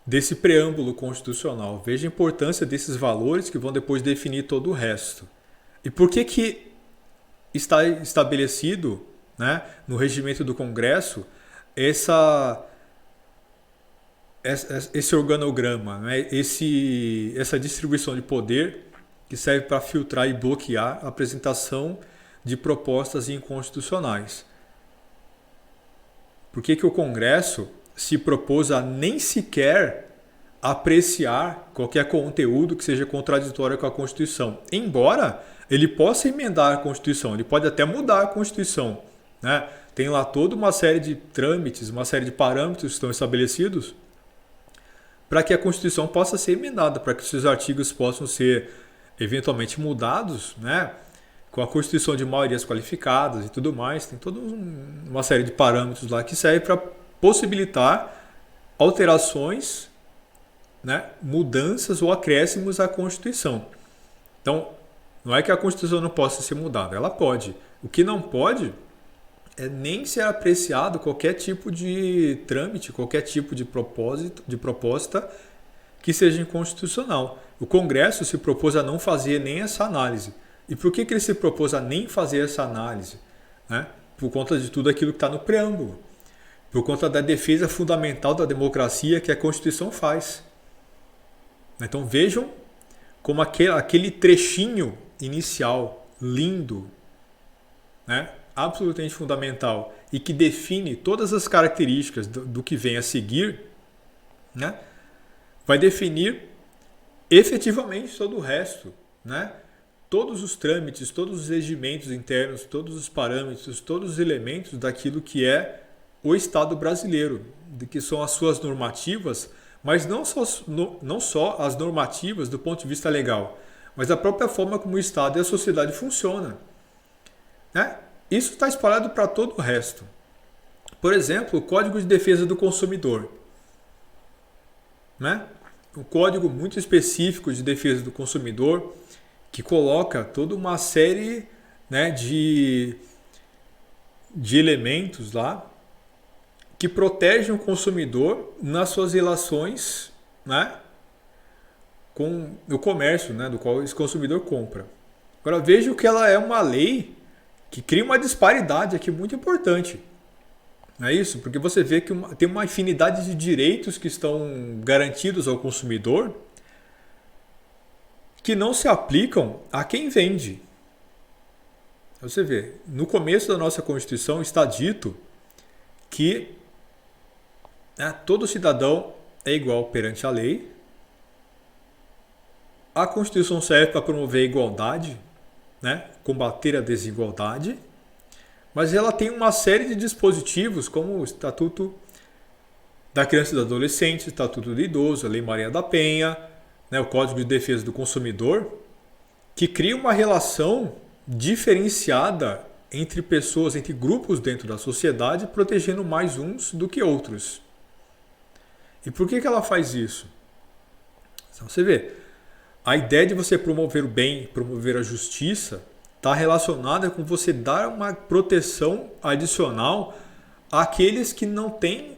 desse preâmbulo constitucional, veja a importância desses valores que vão depois definir todo o resto. E por que está estabelecido, né, no regimento do Congresso esse organograma, né, essa distribuição de poder que serve para filtrar e bloquear a apresentação de propostas inconstitucionais? Por que o Congresso se propôs a nem sequer apreciar qualquer conteúdo que seja contraditório com a Constituição? Embora ele possa emendar a Constituição, ele pode até mudar a Constituição, né? Tem lá toda uma série de trâmites, uma série de parâmetros que estão estabelecidos para que a Constituição possa ser emendada, para que os seus artigos possam ser eventualmente mudados, né? Com a Constituição de maiorias qualificadas e tudo mais. Tem toda uma série de parâmetros lá que serve para possibilitar alterações, né? Mudanças ou acréscimos à Constituição. Então, não é que a Constituição não possa ser mudada, ela pode. O que não pode é nem ser apreciado qualquer tipo de trâmite, qualquer tipo de proposta que seja inconstitucional. O Congresso se propôs a não fazer nem essa análise. E por que ele se propôs a nem fazer essa análise? Né? Por conta de tudo aquilo que está no preâmbulo. Por conta da defesa fundamental da democracia que a Constituição faz. Então vejam como aquele trechinho inicial, lindo, né? Absolutamente fundamental e que define todas as características do que vem a seguir, né? Vai definir efetivamente todo o resto, né? Todos os trâmites, todos os regimentos internos, todos os parâmetros, todos os elementos daquilo que é o Estado brasileiro, de que são as suas normativas, mas não só as normativas do ponto de vista legal, mas a própria forma como o Estado e a sociedade funcionam, né? Isso está espalhado para todo o resto. Por exemplo, o Código de Defesa do Consumidor, né? Um código muito específico de defesa do consumidor que coloca toda uma série, né, de elementos lá que protegem o consumidor nas suas relações, né, com o comércio, né, do qual esse consumidor compra. Agora veja que ela é uma lei que cria uma disparidade aqui muito importante. Não é isso? Porque você vê que tem uma infinidade de direitos que estão garantidos ao consumidor que não se aplicam a quem vende. Você vê, no começo da nossa Constituição está dito que, né, todo cidadão é igual perante a lei. A Constituição serve para promover a igualdade, né, combater a desigualdade, mas ela tem uma série de dispositivos, como o Estatuto da Criança e do Adolescente, o Estatuto do Idoso, a Lei Maria da Penha, né, o Código de Defesa do Consumidor, que cria uma relação diferenciada entre pessoas, entre grupos dentro da sociedade, protegendo mais uns do que outros. E por que ela faz isso? Então, você vê, a ideia de você promover o bem, promover a justiça, está relacionada com você dar uma proteção adicional àqueles que não têm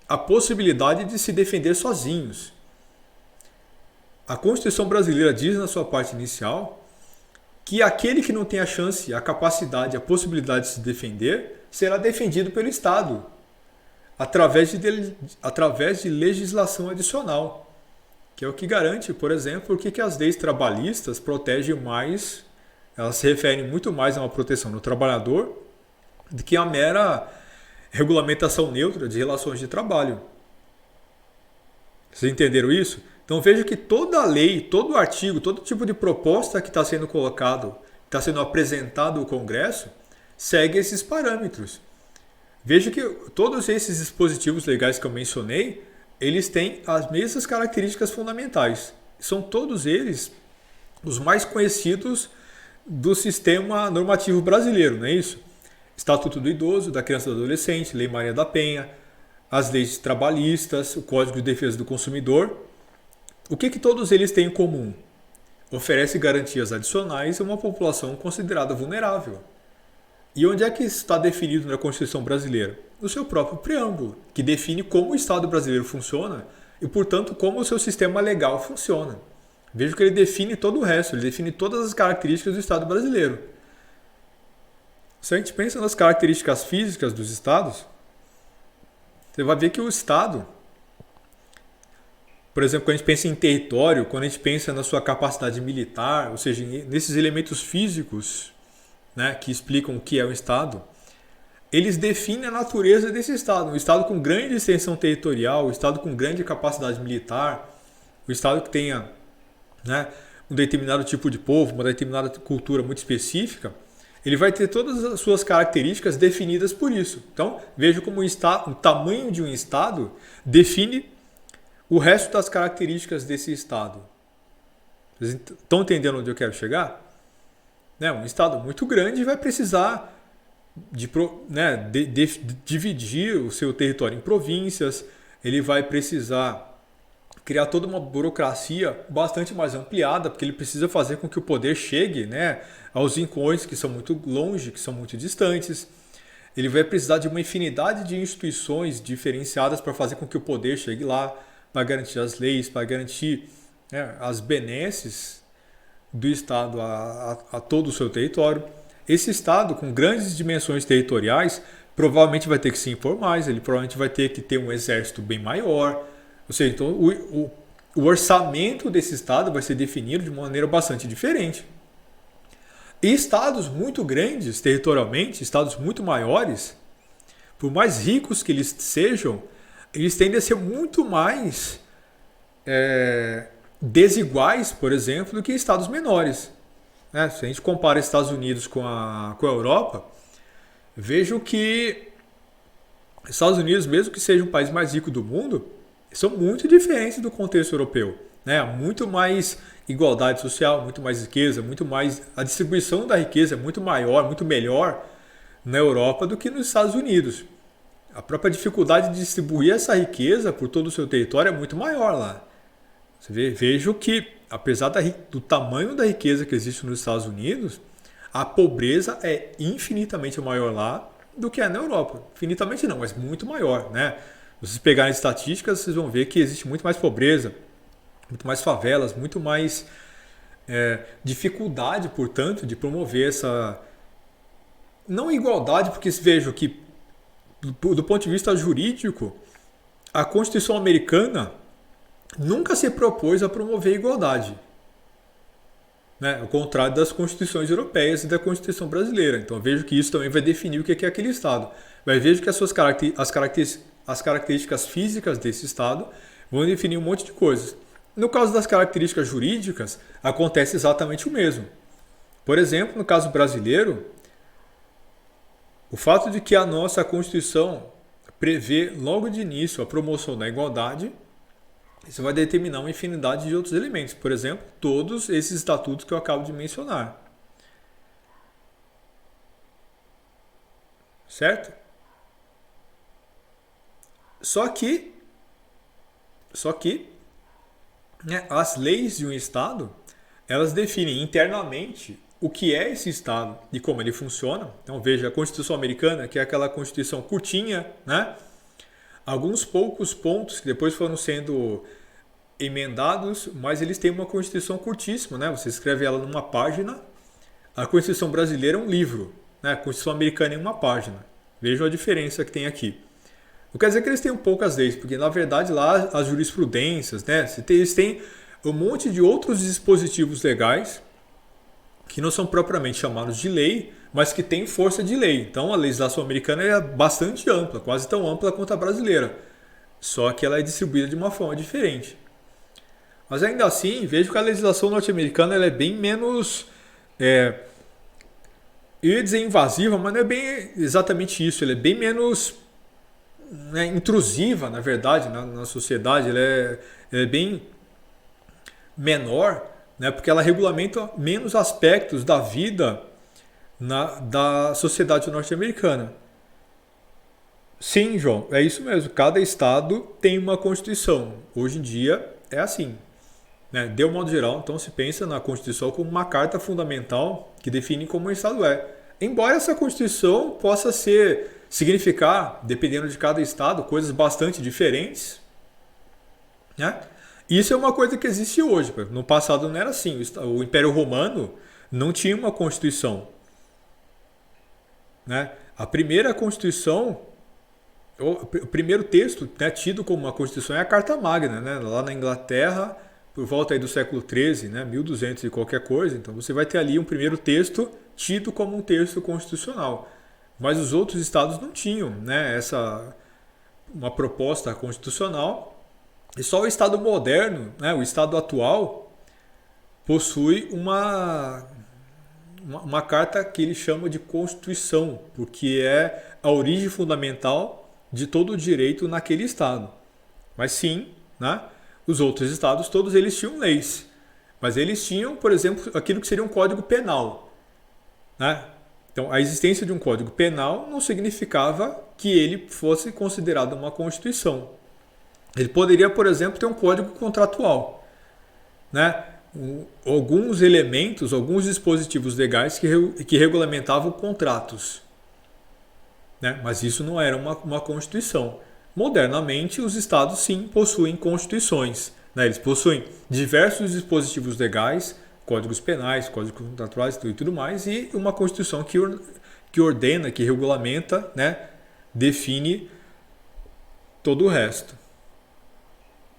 a possibilidade de se defender sozinhos. A Constituição brasileira diz na sua parte inicial que aquele que não tem a chance, a capacidade, a possibilidade de se defender, será defendido pelo Estado, através de legislação adicional. Que é o que garante, por exemplo, que as leis trabalhistas protegem mais, elas se referem muito mais a uma proteção do trabalhador do que a mera regulamentação neutra de relações de trabalho. Vocês entenderam isso? Então veja que toda a lei, todo artigo, todo tipo de proposta que está sendo colocado, está sendo apresentado ao Congresso, segue esses parâmetros. Veja que todos esses dispositivos legais que eu mencionei, eles têm as mesmas características fundamentais. São todos eles os mais conhecidos do sistema normativo brasileiro, não é isso? Estatuto do Idoso, da Criança e do Adolescente, Lei Maria da Penha, as leis trabalhistas, o Código de Defesa do Consumidor. O que todos eles têm em comum? oferece garantias adicionais a uma população considerada vulnerável. E onde é que isso está definido na Constituição brasileira? No seu próprio preâmbulo, que define como o Estado brasileiro funciona e, portanto, como o seu sistema legal funciona. Veja que ele define todo o resto, ele define todas as características do Estado brasileiro. Se a gente pensa nas características físicas dos Estados, você vai ver que o Estado, por exemplo, quando a gente pensa em território, quando a gente pensa na sua capacidade militar, ou seja, nesses elementos físicos, né, que explicam o que é o Estado, eles definem a natureza desse Estado. Um Estado com grande extensão territorial, um Estado com grande capacidade militar, um Estado que tenha, né, um determinado tipo de povo, uma determinada cultura muito específica, ele vai ter todas as suas características definidas por isso. Então, veja como o tamanho de um Estado define o resto das características desse Estado. Vocês estão entendendo onde eu quero chegar? Um Estado muito grande vai precisar de dividir o seu território em províncias, ele vai precisar criar toda uma burocracia bastante mais ampliada, porque ele precisa fazer com que o poder chegue, aos rincões que são muito longe, que são muito distantes. Ele vai precisar de uma infinidade de instituições diferenciadas para fazer com que o poder chegue lá, para garantir as leis, para garantir as benesses do Estado a todo o seu território. Esse Estado, com grandes dimensões territoriais, provavelmente vai ter que se impor mais, ele provavelmente vai ter que ter um exército bem maior. Ou seja, então, o orçamento desse Estado vai ser definido de uma maneira bastante diferente. E Estados muito grandes, territorialmente, Estados muito maiores, por mais ricos que eles sejam, eles tendem a ser muito mais desiguais, por exemplo, do que Estados menores. Se a gente compara Estados Unidos com a Europa, vejo que Estados Unidos, mesmo que seja o país mais rico do mundo, são muito diferentes do contexto europeu. Muito mais igualdade social, muito mais riqueza, muito mais. A distribuição da riqueza é muito maior, muito melhor na Europa do que nos Estados Unidos. A própria dificuldade de distribuir essa riqueza por todo o seu território é muito maior lá. Vejo que, apesar do tamanho da riqueza que existe nos Estados Unidos, a pobreza é infinitamente maior lá do que é na Europa. Infinitamente não, mas muito maior. Se vocês pegarem estatísticas, vocês vão ver que existe muito mais pobreza, muito mais favelas, muito mais dificuldade, portanto, de promover essa... Não igualdade, porque vejo que, do ponto de vista jurídico, a Constituição americana nunca se propôs a promover a igualdade. Ao contrário das constituições europeias e da Constituição brasileira. Então vejo que isso também vai definir o que é aquele Estado. Mas vejo que as características físicas desse Estado vão definir um monte de coisas. No caso das características jurídicas, acontece exatamente o mesmo. Por exemplo, no caso brasileiro, o fato de que a nossa Constituição prevê logo de início a promoção da igualdade, isso vai determinar uma infinidade de outros elementos. Por exemplo, todos esses estatutos que eu acabo de mencionar. Certo? Só que as leis de um Estado, elas definem internamente o que é esse Estado e como ele funciona. Então veja a Constituição americana, que é aquela Constituição curtinha, alguns poucos pontos que depois foram sendo emendados, mas eles têm uma Constituição curtíssima, Você escreve ela numa página. A Constituição brasileira é um livro, A Constituição americana é uma página. Vejam a diferença que tem aqui. Não quer dizer que eles tenham poucas leis, porque na verdade lá as jurisprudências, eles têm um monte de outros dispositivos legais que não são propriamente chamados de lei, mas que têm força de lei. Então a legislação americana é bastante ampla, quase tão ampla quanto a brasileira. Só que ela é distribuída de uma forma diferente. Mas ainda assim, vejo que a legislação norte-americana ela é bem menos... eu ia dizer invasiva, mas não é bem exatamente isso. Ela é bem menos intrusiva, na verdade, na sociedade. Ela é bem menor, porque ela regulamenta menos aspectos da vida da sociedade norte-americana. Sim, João, é isso mesmo. Cada estado tem uma constituição. Hoje em dia é assim. né? De um modo geral, então se pensa na Constituição como uma carta fundamental que define como o Estado é. Embora essa Constituição possa significar, dependendo de cada Estado, coisas bastante diferentes, né? Isso é uma coisa que existe hoje. No passado não era assim. O Império Romano não tinha uma Constituição, né? A primeira Constituição, o primeiro texto, né, tido como uma Constituição é a Carta Magna, né? Lá na Inglaterra, por volta aí do século XIII, né, 1200 e qualquer coisa. Então você vai ter ali um primeiro texto tido como um texto constitucional. Mas os outros estados não tinham, né, uma proposta constitucional. E só o Estado moderno, né, o Estado atual, possui uma carta que ele chama de Constituição, porque é a origem fundamental de todo o direito naquele Estado. Mas sim, né, os outros estados, todos eles tinham leis. Mas eles tinham, por exemplo, aquilo que seria um código penal, né? Então, a existência de um código penal não significava que ele fosse considerado uma Constituição. Ele poderia, por exemplo, ter um código contratual, né? Alguns elementos, alguns dispositivos legais que regulamentavam contratos, né? Mas isso não era uma Constituição. Modernamente, os estados sim possuem constituições, né? Eles possuem diversos dispositivos legais, códigos penais, códigos contratuais e tudo mais, e uma Constituição que ordena, que regulamenta, né? Define todo o resto.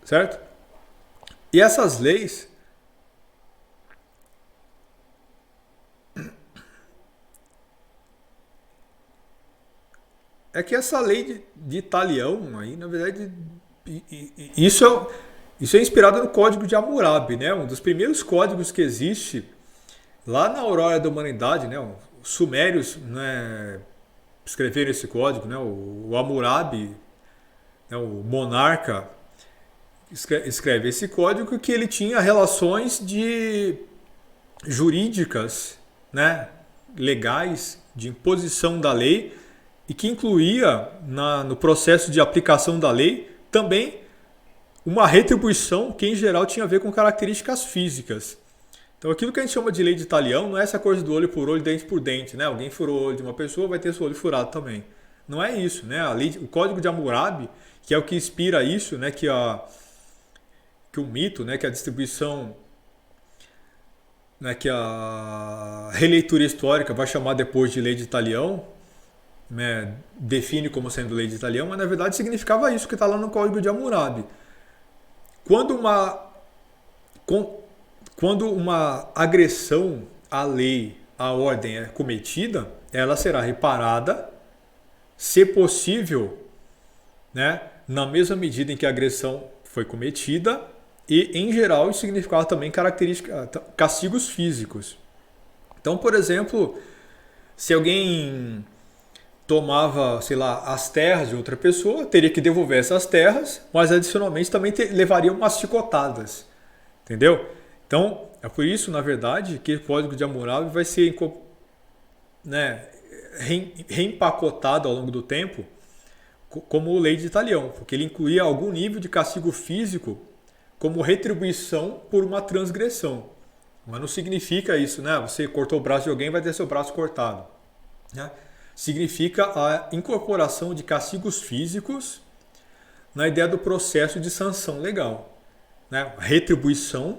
Certo? E essas leis é que essa lei de Italião aí, na verdade, isso é inspirado no Código de Hammurabi, né? Um dos primeiros códigos que existe lá na aurora da humanidade, né? Os sumérios, né, escreveram esse código, né? O Hammurabi, né, o monarca, escreve esse código que ele tinha relações jurídicas, né, legais, de imposição da lei, e que incluía no processo de aplicação da lei também uma retribuição que em geral tinha a ver com características físicas. Então aquilo que a gente chama de lei de Talião não é essa coisa do olho por olho, dente por dente, né? Alguém furou o olho de uma pessoa, vai ter seu olho furado também. Não é isso, né? O Código de Hammurabi, que é o que inspira isso, né, que o mito, né, que a distribuição, né, que a releitura histórica vai chamar depois de lei de Talião, né, define como sendo lei de Talião, mas na verdade significava isso que está lá no Código de Hammurabi. Quando uma agressão à lei, à ordem é cometida, ela será reparada, se possível, né, na mesma medida em que a agressão foi cometida, e em geral isso significava também castigos físicos. Então, por exemplo, se alguém tomava, sei lá, as terras de outra pessoa, teria que devolver essas terras, mas adicionalmente também levaria umas chicotadas, entendeu? Então, é por isso, na verdade, que o Código de Hammurabi vai ser, né, reempacotado ao longo do tempo como lei de Talião, porque ele incluía algum nível de castigo físico como retribuição por uma transgressão. Mas não significa isso, né? Você cortou o braço de alguém, vai ter seu braço cortado, né? Significa a incorporação de castigos físicos na ideia do processo de sanção legal, né? Retribuição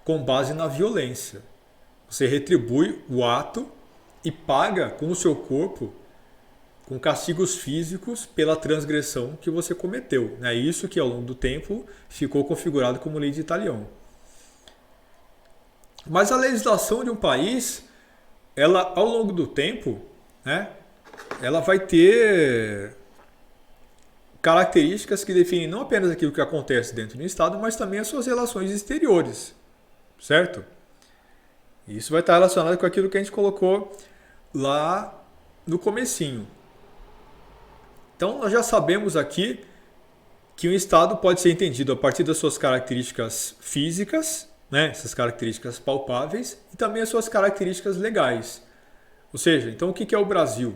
com base na violência. Você retribui o ato e paga com o seu corpo com castigos físicos pela transgressão que você cometeu. É isso que ao longo do tempo ficou configurado como lei de Talião. Mas a legislação de um país, ela ao longo do tempo, né, ela vai ter características que definem não apenas aquilo que acontece dentro do Estado, mas também as suas relações exteriores, certo? Isso vai estar relacionado com aquilo que a gente colocou lá no comecinho. Então nós já sabemos aqui que um Estado pode ser entendido a partir das suas características físicas, né, essas características palpáveis, e também as suas características legais. Ou seja, então o que é o Brasil?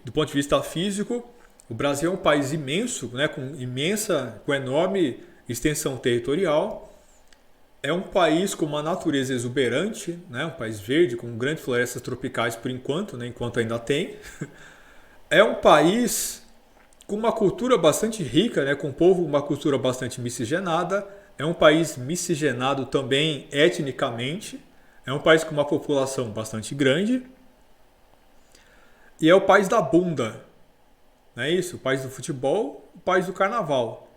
Do ponto de vista físico, o Brasil é um país imenso, né, com enorme extensão territorial. É um país com uma natureza exuberante, né? Um país verde, com grandes florestas tropicais por enquanto, né? Enquanto ainda tem. É um país com uma cultura bastante rica, né? Com um povo, uma cultura bastante miscigenada. É um país miscigenado também etnicamente. É um país com uma população bastante grande. E é o país da bunda. Não é isso? O país do futebol, o país do carnaval.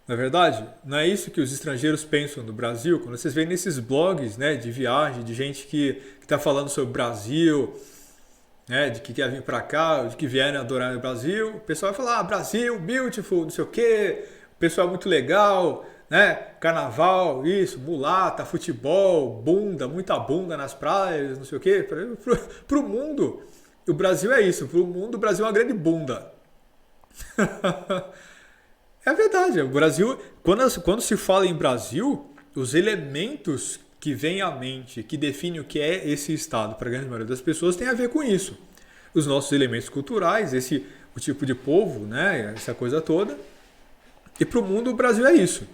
Não é verdade? Não é isso que os estrangeiros pensam do Brasil? Quando vocês veem nesses blogs, né, de viagem, de gente que está falando sobre o Brasil, né, de que quer vir para cá, de que vieram adorar o Brasil, o pessoal vai falar, Brasil, beautiful, não sei o quê, o pessoal é muito legal, né, carnaval, isso, mulata, futebol, bunda, muita bunda nas praias, não sei o quê. Para o mundo, o Brasil é isso. Para o mundo, o Brasil é uma grande bunda. É verdade. O Brasil, quando se fala em Brasil, os elementos que vêm à mente, que definem o que é esse estado para a grande maioria das pessoas, tem a ver com isso. Os nossos elementos culturais, o tipo de povo, né, essa coisa toda. E para o mundo, o Brasil é isso.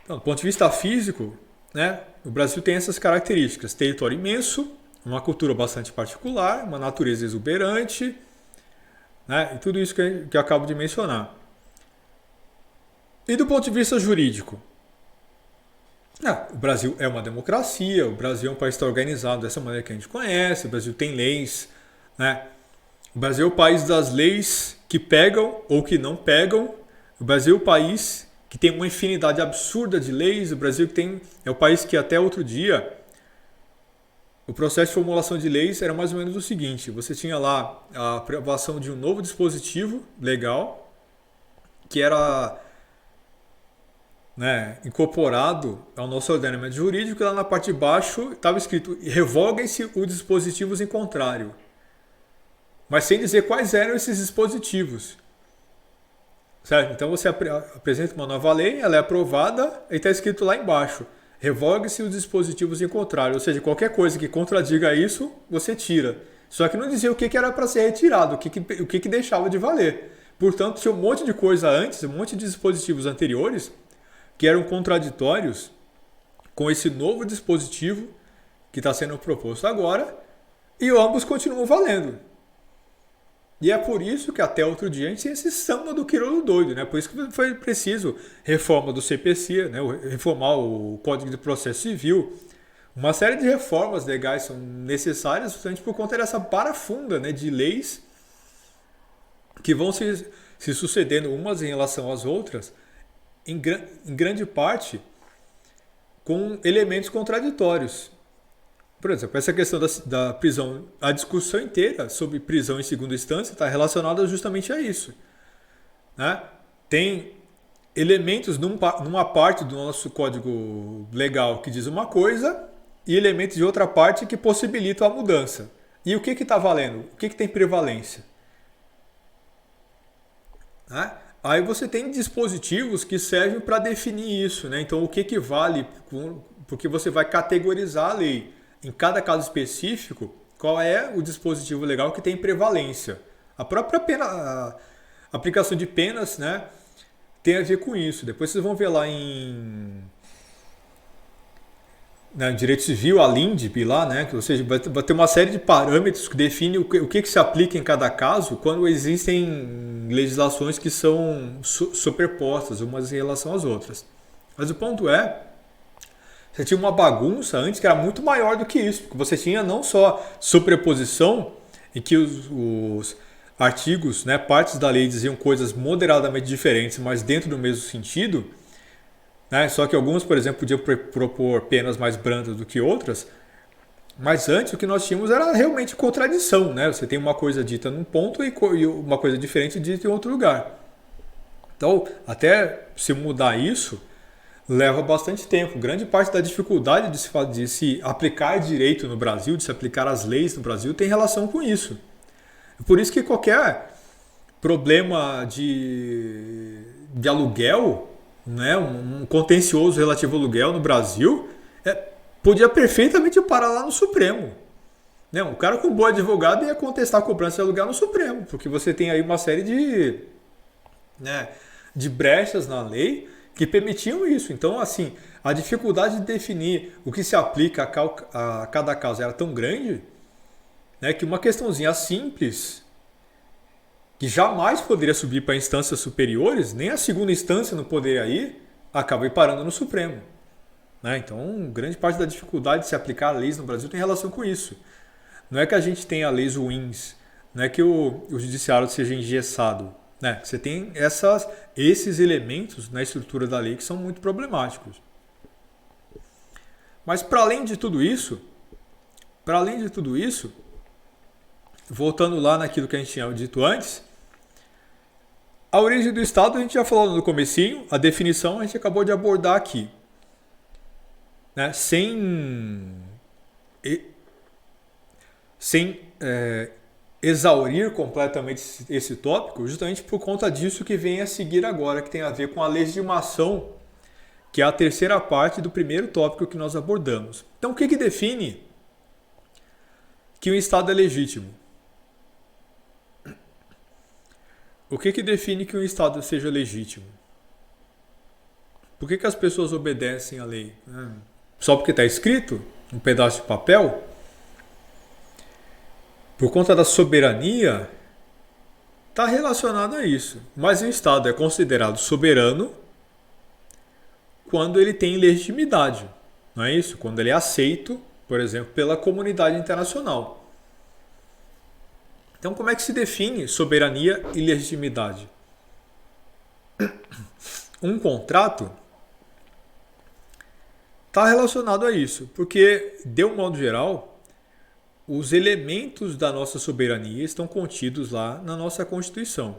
Então, do ponto de vista físico, né, o Brasil tem essas características. Território imenso, uma cultura bastante particular, uma natureza exuberante, né, e tudo isso que eu acabo de mencionar. E do ponto de vista jurídico? O Brasil é uma democracia, o Brasil é um país que está organizado dessa maneira que a gente conhece, o Brasil tem leis, né? O Brasil é o país das leis que pegam ou que não pegam. O Brasil é o país que tem uma infinidade absurda de leis. O Brasil é o país que até outro dia o processo de formulação de leis era mais ou menos o seguinte: você tinha lá a aprovação de um novo dispositivo legal que era, né, incorporado ao nosso ordenamento jurídico, e lá na parte de baixo estava escrito: revoguem-se os dispositivos em contrário. Mas sem dizer quais eram esses dispositivos. Certo? Então você apresenta uma nova lei, ela é aprovada e está escrito lá embaixo: revogue-se os dispositivos em contrário. Ou seja, qualquer coisa que contradiga isso, você tira. Só que não dizia o que era para ser retirado, o que deixava de valer. Portanto, tinha um monte de coisa antes, um monte de dispositivos anteriores que eram contraditórios com esse novo dispositivo que está sendo proposto agora, e ambos continuam valendo. E é por isso que até outro dia a gente tinha esse samba do Crioulo doido, né? Por isso que foi preciso reforma do CPC, né? Reformar o Código de Processo Civil. Uma série de reformas legais são necessárias justamente por conta dessa parafunda, né, de leis que vão se sucedendo umas em relação às outras, em grande parte com elementos contraditórios. Por exemplo, essa questão da prisão, a discussão inteira sobre prisão em segunda instância está relacionada justamente a isso, né? Tem elementos numa parte do nosso código legal que diz uma coisa e elementos de outra parte que possibilitam a mudança. E o que está valendo? O que tem prevalência? Né? Aí você tem dispositivos que servem para definir isso, né? Então, o que vale, porque você vai categorizar a lei. Em cada caso específico, qual é o dispositivo legal que tem prevalência. A própria a aplicação de penas, né, tem a ver com isso. Depois vocês vão ver lá na Direito Civil, a LINDB lá, né, ou seja, vai ter uma série de parâmetros que definem o que se aplica em cada caso quando existem legislações que são superpostas umas em relação às outras. Mas o ponto é, você tinha uma bagunça antes que era muito maior do que isso, porque você tinha não só sobreposição, em que os artigos, né, partes da lei diziam coisas moderadamente diferentes, mas dentro do mesmo sentido, né, só que algumas, por exemplo, podiam propor penas mais brandas do que outras, mas antes o que nós tínhamos era realmente contradição, né? Você tem uma coisa dita num ponto e uma coisa diferente dita em outro lugar. Então, até se mudar isso, leva bastante tempo. Grande parte da dificuldade de se aplicar direito no Brasil, de se aplicar as leis no Brasil, tem relação com isso. Por isso que qualquer problema de aluguel, né, um contencioso relativo ao aluguel no Brasil, podia perfeitamente parar lá no Supremo. Né? Um cara com um bom advogado ia contestar a cobrança de aluguel no Supremo, porque você tem aí uma série né, de brechas na lei que permitiam isso. Então, assim, a dificuldade de definir o que se aplica a cada caso era tão grande, né, que uma questãozinha simples, que jamais poderia subir para instâncias superiores, nem a segunda instância não poderia ir, acaba parando no Supremo. Né? Então, grande parte da dificuldade de se aplicar leis no Brasil tem relação com isso. Não é que a gente tenha leis ruins, não é que o judiciário seja engessado. Né? Você tem esses elementos na estrutura da lei que são muito problemáticos. Mas para além de tudo isso, voltando lá naquilo que a gente tinha dito antes, a origem do Estado a gente já falou no comecinho, a definição a gente acabou de abordar aqui. Né? Sem exaurir completamente esse tópico, justamente por conta disso que vem a seguir agora, que tem a ver com a legitimação, que é a terceira parte do primeiro tópico que nós abordamos. Então, o que define que o Estado é legítimo? O que define que um Estado seja legítimo? Por que as pessoas obedecem à lei? Só porque está escrito um pedaço de papel? Por conta da soberania? Está relacionado a isso. Mas o Estado é considerado soberano quando ele tem legitimidade. Não é isso? Quando ele é aceito, por exemplo, pela comunidade internacional. Então, como é que se define soberania e legitimidade? Um contrato está relacionado a isso, porque, de um modo geral, os elementos da nossa soberania estão contidos lá na nossa Constituição.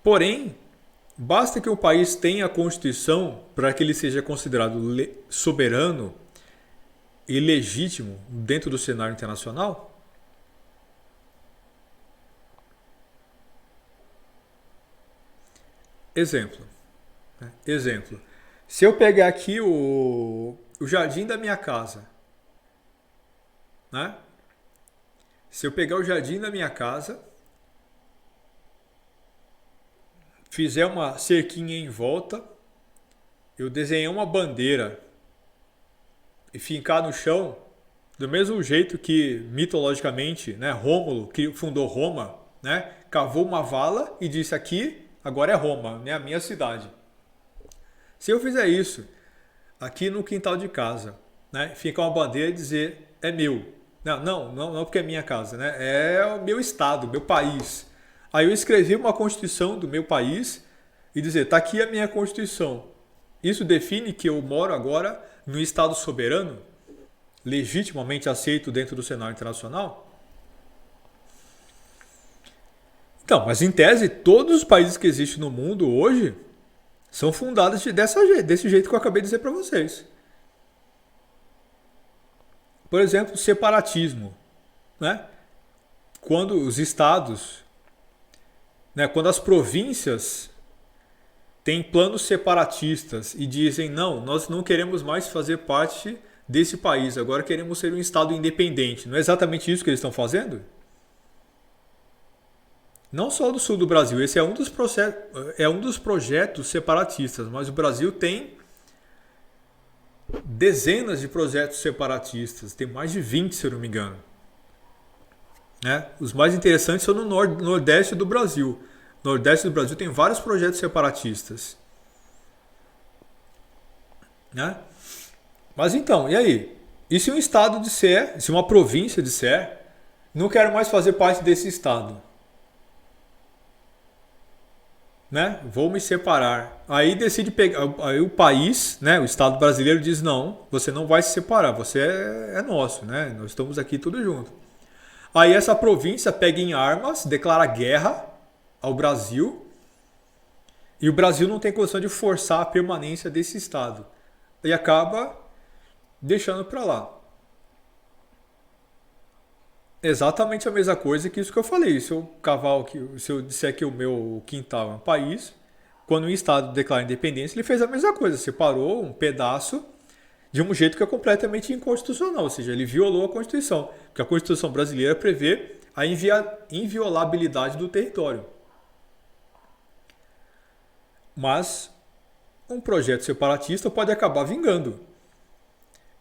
Porém, basta que o país tenha a Constituição para que ele seja considerado soberano e legítimo dentro do cenário internacional? Exemplo. Se eu pegar aqui o jardim da minha casa, né? Se eu pegar o jardim da minha casa, fizer uma cerquinha em volta, eu desenhar uma bandeira e fincar no chão, do mesmo jeito que mitologicamente, né, Rômulo, que fundou Roma, né, cavou uma vala e disse aqui agora é Roma, né, a minha cidade. Se eu fizer isso aqui no quintal de casa, né, ficar uma bandeira e dizer é meu. Não porque é minha casa, né? É o meu estado, meu país. Aí eu escrevi uma constituição do meu país e dizer, tá aqui a minha constituição. Isso define que eu moro agora no estado soberano, legitimamente aceito dentro do cenário internacional? Então, mas em tese, todos os países que existem no mundo hoje são fundados desse jeito que eu acabei de dizer para vocês. Por exemplo, separatismo. Né? Quando os estados, né, quando as províncias têm planos separatistas e dizem não, nós não queremos mais fazer parte desse país, agora queremos ser um estado independente. Não é exatamente isso que eles estão fazendo? Não só do sul do Brasil, esse é um dos projetos separatistas, mas o Brasil tem dezenas de projetos separatistas, tem mais de 20, se eu não me engano. Né? Os mais interessantes são no nordeste do Brasil. No nordeste do Brasil tem vários projetos separatistas. Né? Mas então, e aí? E se um estado disser, se uma província disser, não quero mais fazer parte desse estado? Né? Vou me separar. Aí decide pegar. Aí o país, né, o Estado brasileiro diz não, você não vai se separar, você é nosso, né? Nós estamos aqui tudo junto. Aí essa província pega em armas, declara guerra ao Brasil e o Brasil não tem condição de forçar a permanência desse Estado e acaba deixando para lá. Exatamente a mesma coisa que isso que eu falei. Se eu disser que o meu quintal é um país, quando o Estado declara independência, ele fez a mesma coisa. Separou um pedaço de um jeito que é completamente inconstitucional. Ou seja, ele violou a Constituição. Porque a Constituição brasileira prevê a inviolabilidade do território. Mas um projeto separatista pode acabar vingando.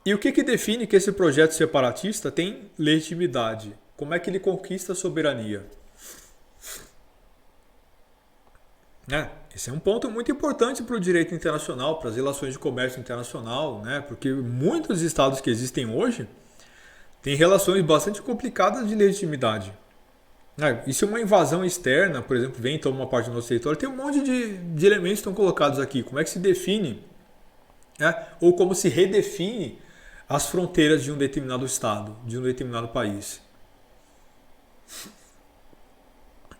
E o que define que esse projeto separatista tem legitimidade? Como é que ele conquista a soberania? Esse é um ponto muito importante para o direito internacional, para as relações de comércio internacional, porque muitos estados que existem hoje têm relações bastante complicadas de legitimidade. E se uma invasão externa, por exemplo, vem e toma uma parte do nosso território, tem um monte de elementos que estão colocados aqui. Como é que se define, ou como se redefine as fronteiras de um determinado estado, de um determinado país?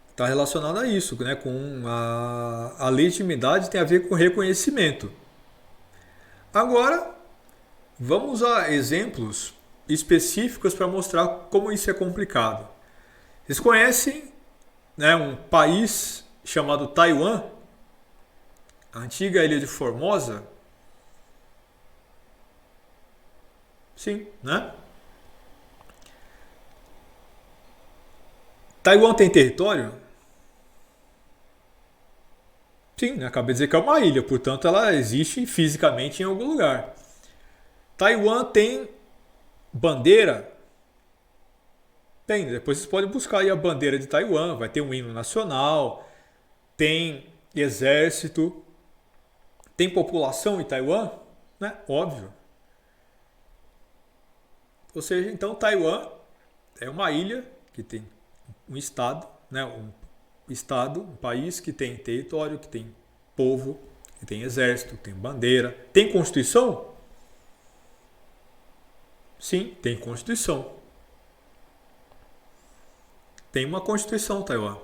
Está relacionado a isso, com a legitimidade tem a ver com reconhecimento. Agora, vamos a exemplos específicos para mostrar como isso é complicado. Vocês conhecem um país chamado Taiwan? A antiga ilha de Formosa? Sim, Taiwan tem território? Sim, acabei de dizer que é uma ilha, portanto ela existe fisicamente em algum lugar. Taiwan tem bandeira? Tem, depois vocês podem buscar aí a bandeira de Taiwan, vai ter um hino nacional, tem exército, tem população em Taiwan? Óbvio. Ou seja, então Taiwan é uma ilha que tem um estado, um país que tem território, que tem povo, que tem exército, que tem bandeira. Tem Constituição? Sim, tem Constituição. Tem uma Constituição, Taiwan.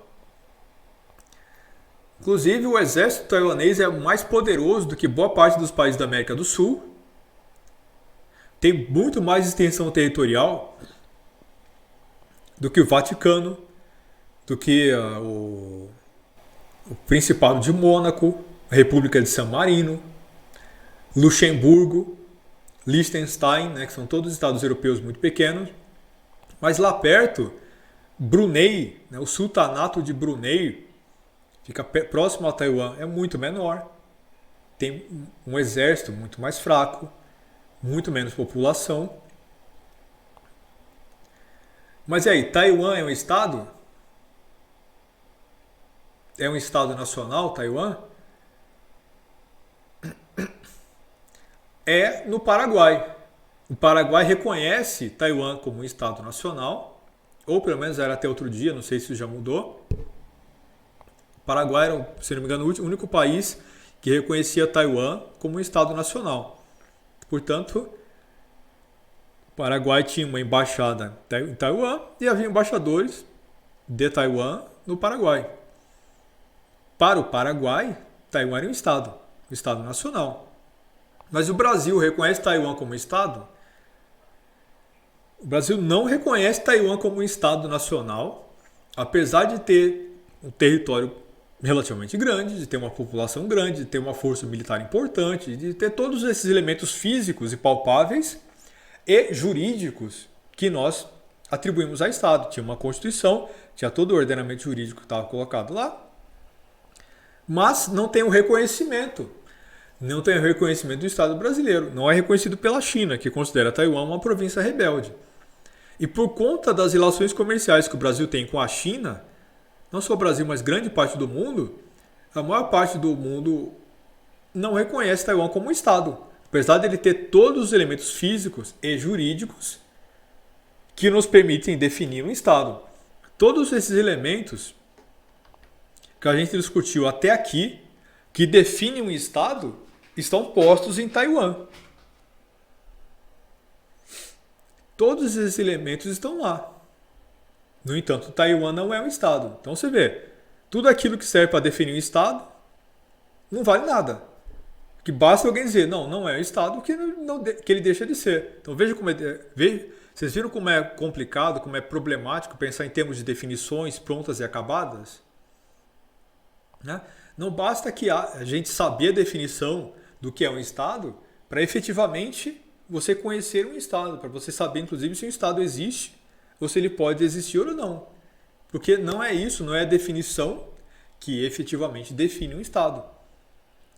Inclusive, o exército taiwanês é mais poderoso do que boa parte dos países da América do Sul. Tem muito mais extensão territorial do que o Vaticano, do que o Principado de Mônaco, a República de San Marino, Luxemburgo, Liechtenstein, que são todos estados europeus muito pequenos. Mas lá perto, Brunei, o sultanato de Brunei, fica próximo a Taiwan, é muito menor. Tem um exército muito mais fraco, muito menos população. Mas e aí, Taiwan é um estado? É um estado nacional, Taiwan? É no Paraguai. O Paraguai reconhece Taiwan como um estado nacional, ou pelo menos era até outro dia, não sei se isso já mudou. O Paraguai era, se não me engano, o único país que reconhecia Taiwan como um estado nacional. Portanto, o Paraguai tinha uma embaixada em Taiwan e havia embaixadores de Taiwan no Paraguai. Para o Paraguai, Taiwan era um estado nacional. Mas o Brasil reconhece Taiwan como estado? O Brasil não reconhece Taiwan como um estado nacional, apesar de ter um território relativamente grande, de ter uma população grande, de ter uma força militar importante, de ter todos esses elementos físicos e palpáveis e jurídicos que nós atribuímos ao Estado. Tinha uma Constituição, tinha todo o ordenamento jurídico que estava colocado lá, mas não tem o reconhecimento. Não tem o reconhecimento do Estado brasileiro. Não é reconhecido pela China, que considera Taiwan uma província rebelde. E por conta das relações comerciais que o Brasil tem com a China, não só o Brasil, mas grande parte do mundo, a maior parte do mundo não reconhece Taiwan como um Estado. Apesar de ele ter todos os elementos físicos e jurídicos que nos permitem definir um Estado. Todos esses elementos que a gente discutiu até aqui, que definem um Estado, estão postos em Taiwan. Todos esses elementos estão lá. No entanto, Taiwan não é um Estado. Então você vê, tudo aquilo que serve para definir um Estado não vale nada. Que basta alguém dizer, não é um Estado que ele deixa de ser. Então veja como vocês viram como é complicado, como é problemático pensar em termos de definições prontas e acabadas? Não basta que a gente saber a definição do que é um Estado para efetivamente você conhecer um Estado, para você saber inclusive se um Estado existe ou se ele pode existir ou não. Porque não é isso, não é a definição que efetivamente define um Estado.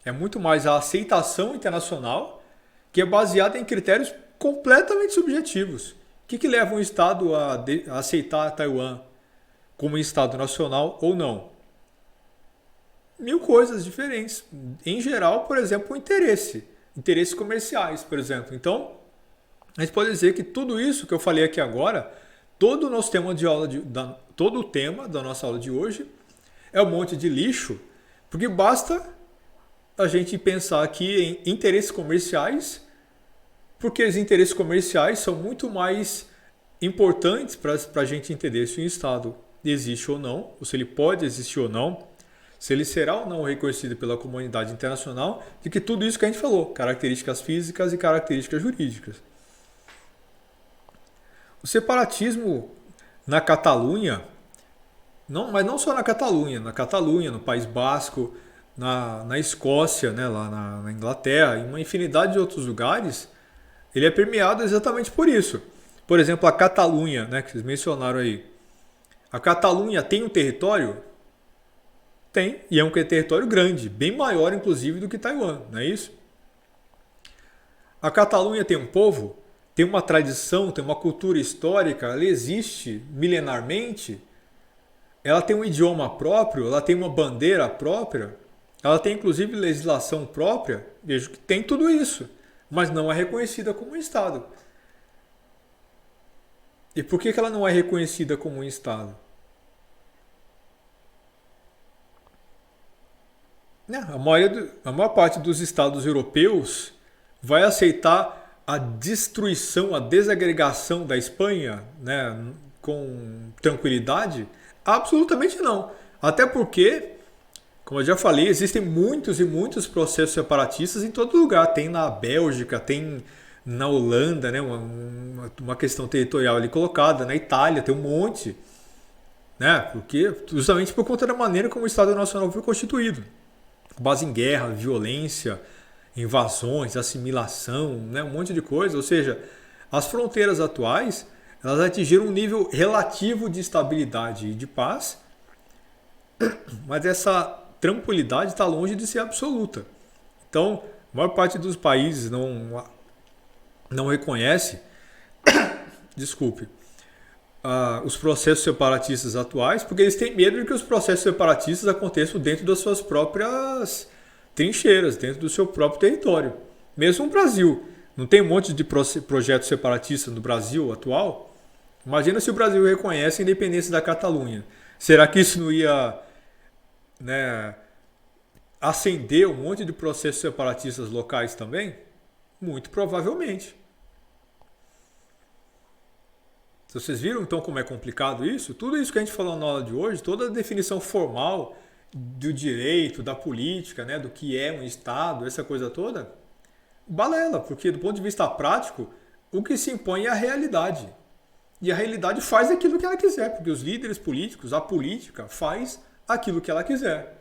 É muito mais a aceitação internacional, que é baseada em critérios completamente subjetivos. O que leva um Estado a aceitar Taiwan como Estado nacional ou não? Mil coisas diferentes. Em geral, por exemplo, o interesse. Interesses comerciais, por exemplo. Então, a gente pode dizer que tudo isso que eu falei aqui agora, todo o nosso tema de aula, todo o tema da nossa aula de hoje, é um monte de lixo, porque basta a gente pensar aqui em interesses comerciais, porque os interesses comerciais são muito mais importantes para a gente entender se um Estado existe ou não, ou se ele pode existir ou não, se ele será ou não reconhecido pela comunidade internacional, de que tudo isso que a gente falou, características físicas e características jurídicas. O separatismo na Catalunha, mas não só na Catalunha, no País Basco, na Escócia, né, lá na Inglaterra, em uma infinidade de outros lugares, ele é permeado exatamente por isso. Por exemplo, a Catalunha, né, que vocês mencionaram aí. A Catalunha tem um território? Tem, e é um território grande, bem maior inclusive do que Taiwan, não é isso? A Catalunha tem um povo, tem uma tradição, tem uma cultura histórica, ela existe milenarmente, ela tem um idioma próprio, ela tem uma bandeira própria, ela tem inclusive legislação própria, vejo que tem tudo isso, mas não é reconhecida como um Estado. E por que ela não é reconhecida como um Estado? A maior parte dos estados europeus vai aceitar a destruição, a desagregação da Espanha, né, com tranquilidade? Absolutamente não. Até porque, como eu já falei, existem muitos e muitos processos separatistas em todo lugar. Tem na Bélgica, tem na Holanda, né, uma questão territorial ali colocada, na Itália tem um monte, né, porque justamente por conta da maneira como o Estado Nacional foi constituído. Base em guerra, violência, invasões, assimilação, né, um monte de coisa. Ou seja, as fronteiras atuais elas atingiram um nível relativo de estabilidade e de paz, mas essa tranquilidade está longe de ser absoluta. Então, a maior parte dos países não reconhece, desculpe, os processos separatistas atuais, porque eles têm medo de que os processos separatistas aconteçam dentro das suas próprias trincheiras, dentro do seu próprio território. Mesmo o Brasil. Não tem um monte de projetos separatistas no Brasil atual? Imagina se o Brasil reconhece a independência da Catalunha. Será que isso não ia, né, acender um monte de processos separatistas locais também? Muito provavelmente. Vocês viram então como é complicado isso? Tudo isso que a gente falou na aula de hoje, toda a definição formal do direito, da política, né, do que é um Estado, essa coisa toda, balela, porque do ponto de vista prático, o que se impõe é a realidade. E a realidade faz aquilo que ela quiser, porque os líderes políticos, a política, faz aquilo que ela quiser.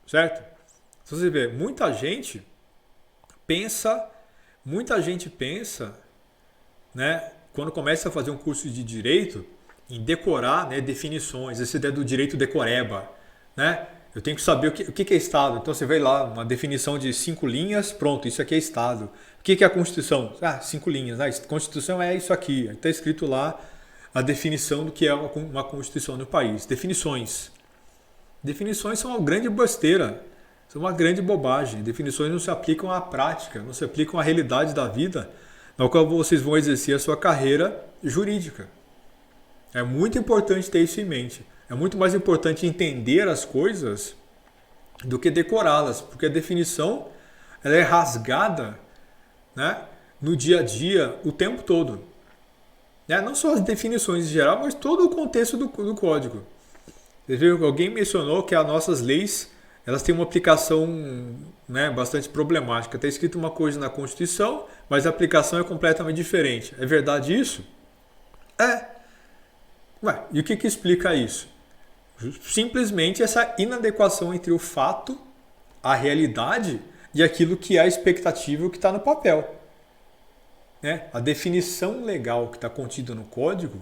Certo? Se você vê, muita gente pensa, né, quando começa a fazer um curso de direito, em decorar, né, definições, essa ideia do direito decoreba, né? Eu tenho que saber o que é Estado. Então você vai lá, uma definição de 5 linhas, pronto, isso aqui é Estado. O que é a Constituição? 5 linhas, né? Constituição é isso aqui. Está escrito lá a definição do que é uma Constituição no país. Definições. Definições são uma grande besteira, são uma grande bobagem. Definições não se aplicam à prática, não se aplicam à realidade da vida, na qual vocês vão exercer a sua carreira jurídica. É muito importante ter isso em mente. É muito mais importante entender as coisas do que decorá-las, porque a definição ela é rasgada, né, no dia a dia o tempo todo. Né? Não só as definições em geral, mas todo o contexto do código. Alguém mencionou que as nossas leis elas têm uma aplicação, né, bastante problemática. Está escrito uma coisa na Constituição, mas a aplicação é completamente diferente. É verdade isso? É. Ué, e o que explica isso? Simplesmente essa inadequação entre o fato, a realidade e aquilo que é a expectativa e o que está no papel. Né? A definição legal que está contida no código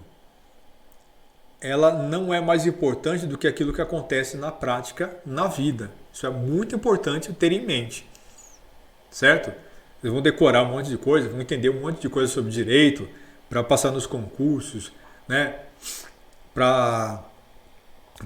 ela não é mais importante do que aquilo que acontece na prática, na vida. Isso é muito importante ter em mente, certo? Eles vão decorar um monte de coisa, vão entender um monte de coisa sobre direito para passar nos concursos, né? Para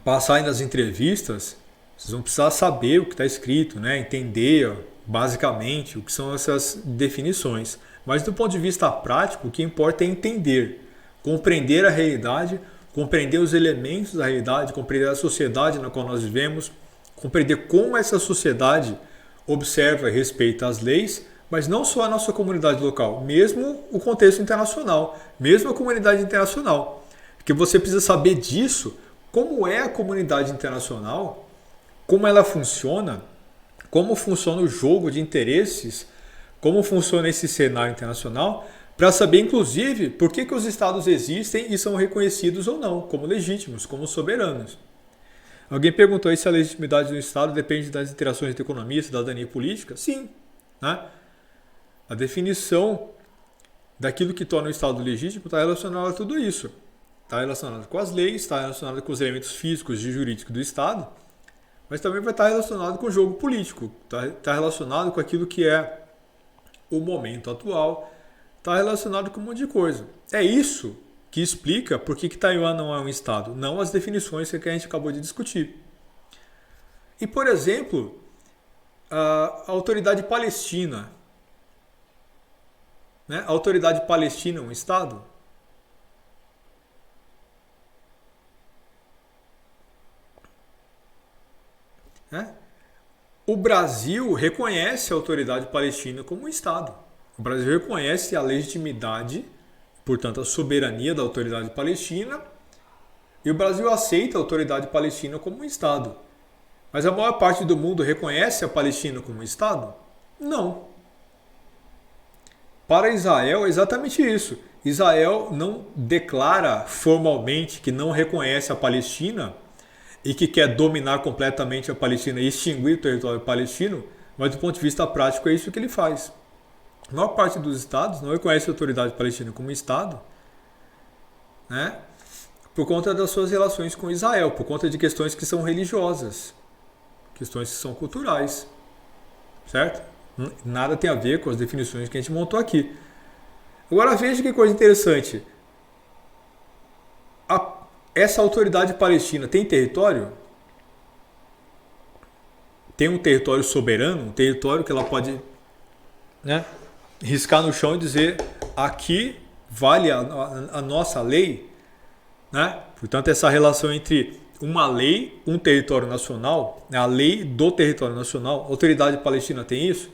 passar aí nas entrevistas, vocês vão precisar saber o que está escrito, né? Entender ó, basicamente o que são essas definições. Mas do ponto de vista prático, o que importa é entender, compreender a realidade, compreender os elementos da realidade, compreender a sociedade na qual nós vivemos, compreender como essa sociedade observa e respeita as leis, mas não só a nossa comunidade local, mesmo o contexto internacional, mesmo a comunidade internacional. Porque você precisa saber disso, como é a comunidade internacional, como ela funciona, como funciona o jogo de interesses, como funciona esse cenário internacional, para saber, inclusive, por que os estados existem e são reconhecidos ou não, como legítimos, como soberanos. Alguém perguntou aí se a legitimidade do Estado depende das interações de economia, cidadania e política? Sim. Né? A definição daquilo que torna o Estado legítimo está relacionada a tudo isso. Está relacionado com as leis, está relacionado com os elementos físicos e jurídicos do Estado, mas também vai estar relacionado com o jogo político, está relacionado com aquilo que é o momento atual, está relacionado com um monte de coisa. É isso que explica por que Taiwan não é um Estado, não as definições que a gente acabou de discutir. E, por exemplo, a autoridade palestina. Né? A autoridade palestina é um Estado? Né? O Brasil reconhece a autoridade palestina como um Estado. O Brasil reconhece a legitimidade, portanto, a soberania da autoridade palestina, e o Brasil aceita a autoridade palestina como um Estado. Mas a maior parte do mundo reconhece a Palestina como um Estado? Não. Para Israel é exatamente isso. Israel não declara formalmente que não reconhece a Palestina e que quer dominar completamente a Palestina e extinguir o território palestino, mas do ponto de vista prático é isso que ele faz. A maior parte dos estados não reconhece a autoridade palestina como Estado, né? Por conta das suas relações com Israel, por conta de questões que são religiosas, questões que são culturais, certo? Nada tem a ver com as definições que a gente montou aqui. Agora veja que coisa interessante. Essa autoridade palestina tem território? Tem um território soberano, um território que ela pode, né, riscar no chão e dizer aqui vale a nossa lei? Né? Portanto, essa relação entre uma lei, um território nacional, a lei do território nacional, a autoridade palestina tem isso?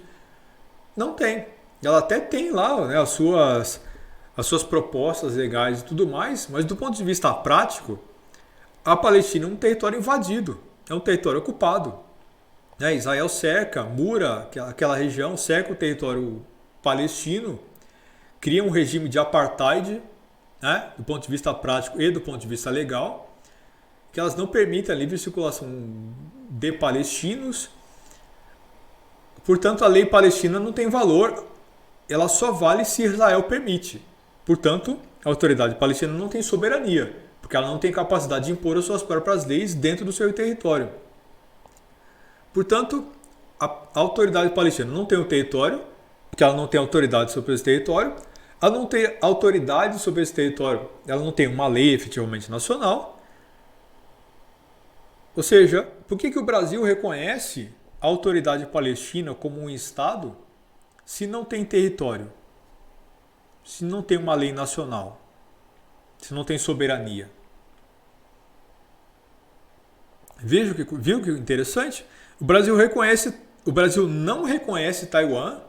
Não tem. Ela até tem lá, né, as suas propostas legais e tudo mais, mas do ponto de vista prático, a Palestina é um território invadido, é um território ocupado. Né? Israel cerca, mura aquela região, cerca o território palestino, cria um regime de apartheid, né, do ponto de vista prático e do ponto de vista legal, que elas não permitem a livre circulação de palestinos. Portanto, a lei palestina não tem valor, ela só vale se Israel permite. Portanto, a autoridade palestina não tem soberania, porque ela não tem capacidade de impor as suas próprias leis dentro do seu território. Portanto, a autoridade palestina não tem um território, porque ela não tem autoridade sobre esse território. Ela não tem autoridade sobre esse território, ela não tem uma lei efetivamente nacional. Ou seja, por que o Brasil reconhece a autoridade palestina como um Estado se não tem território? Se não tem uma lei nacional? Se não tem soberania? Viu que interessante? O Brasil não reconhece Taiwan,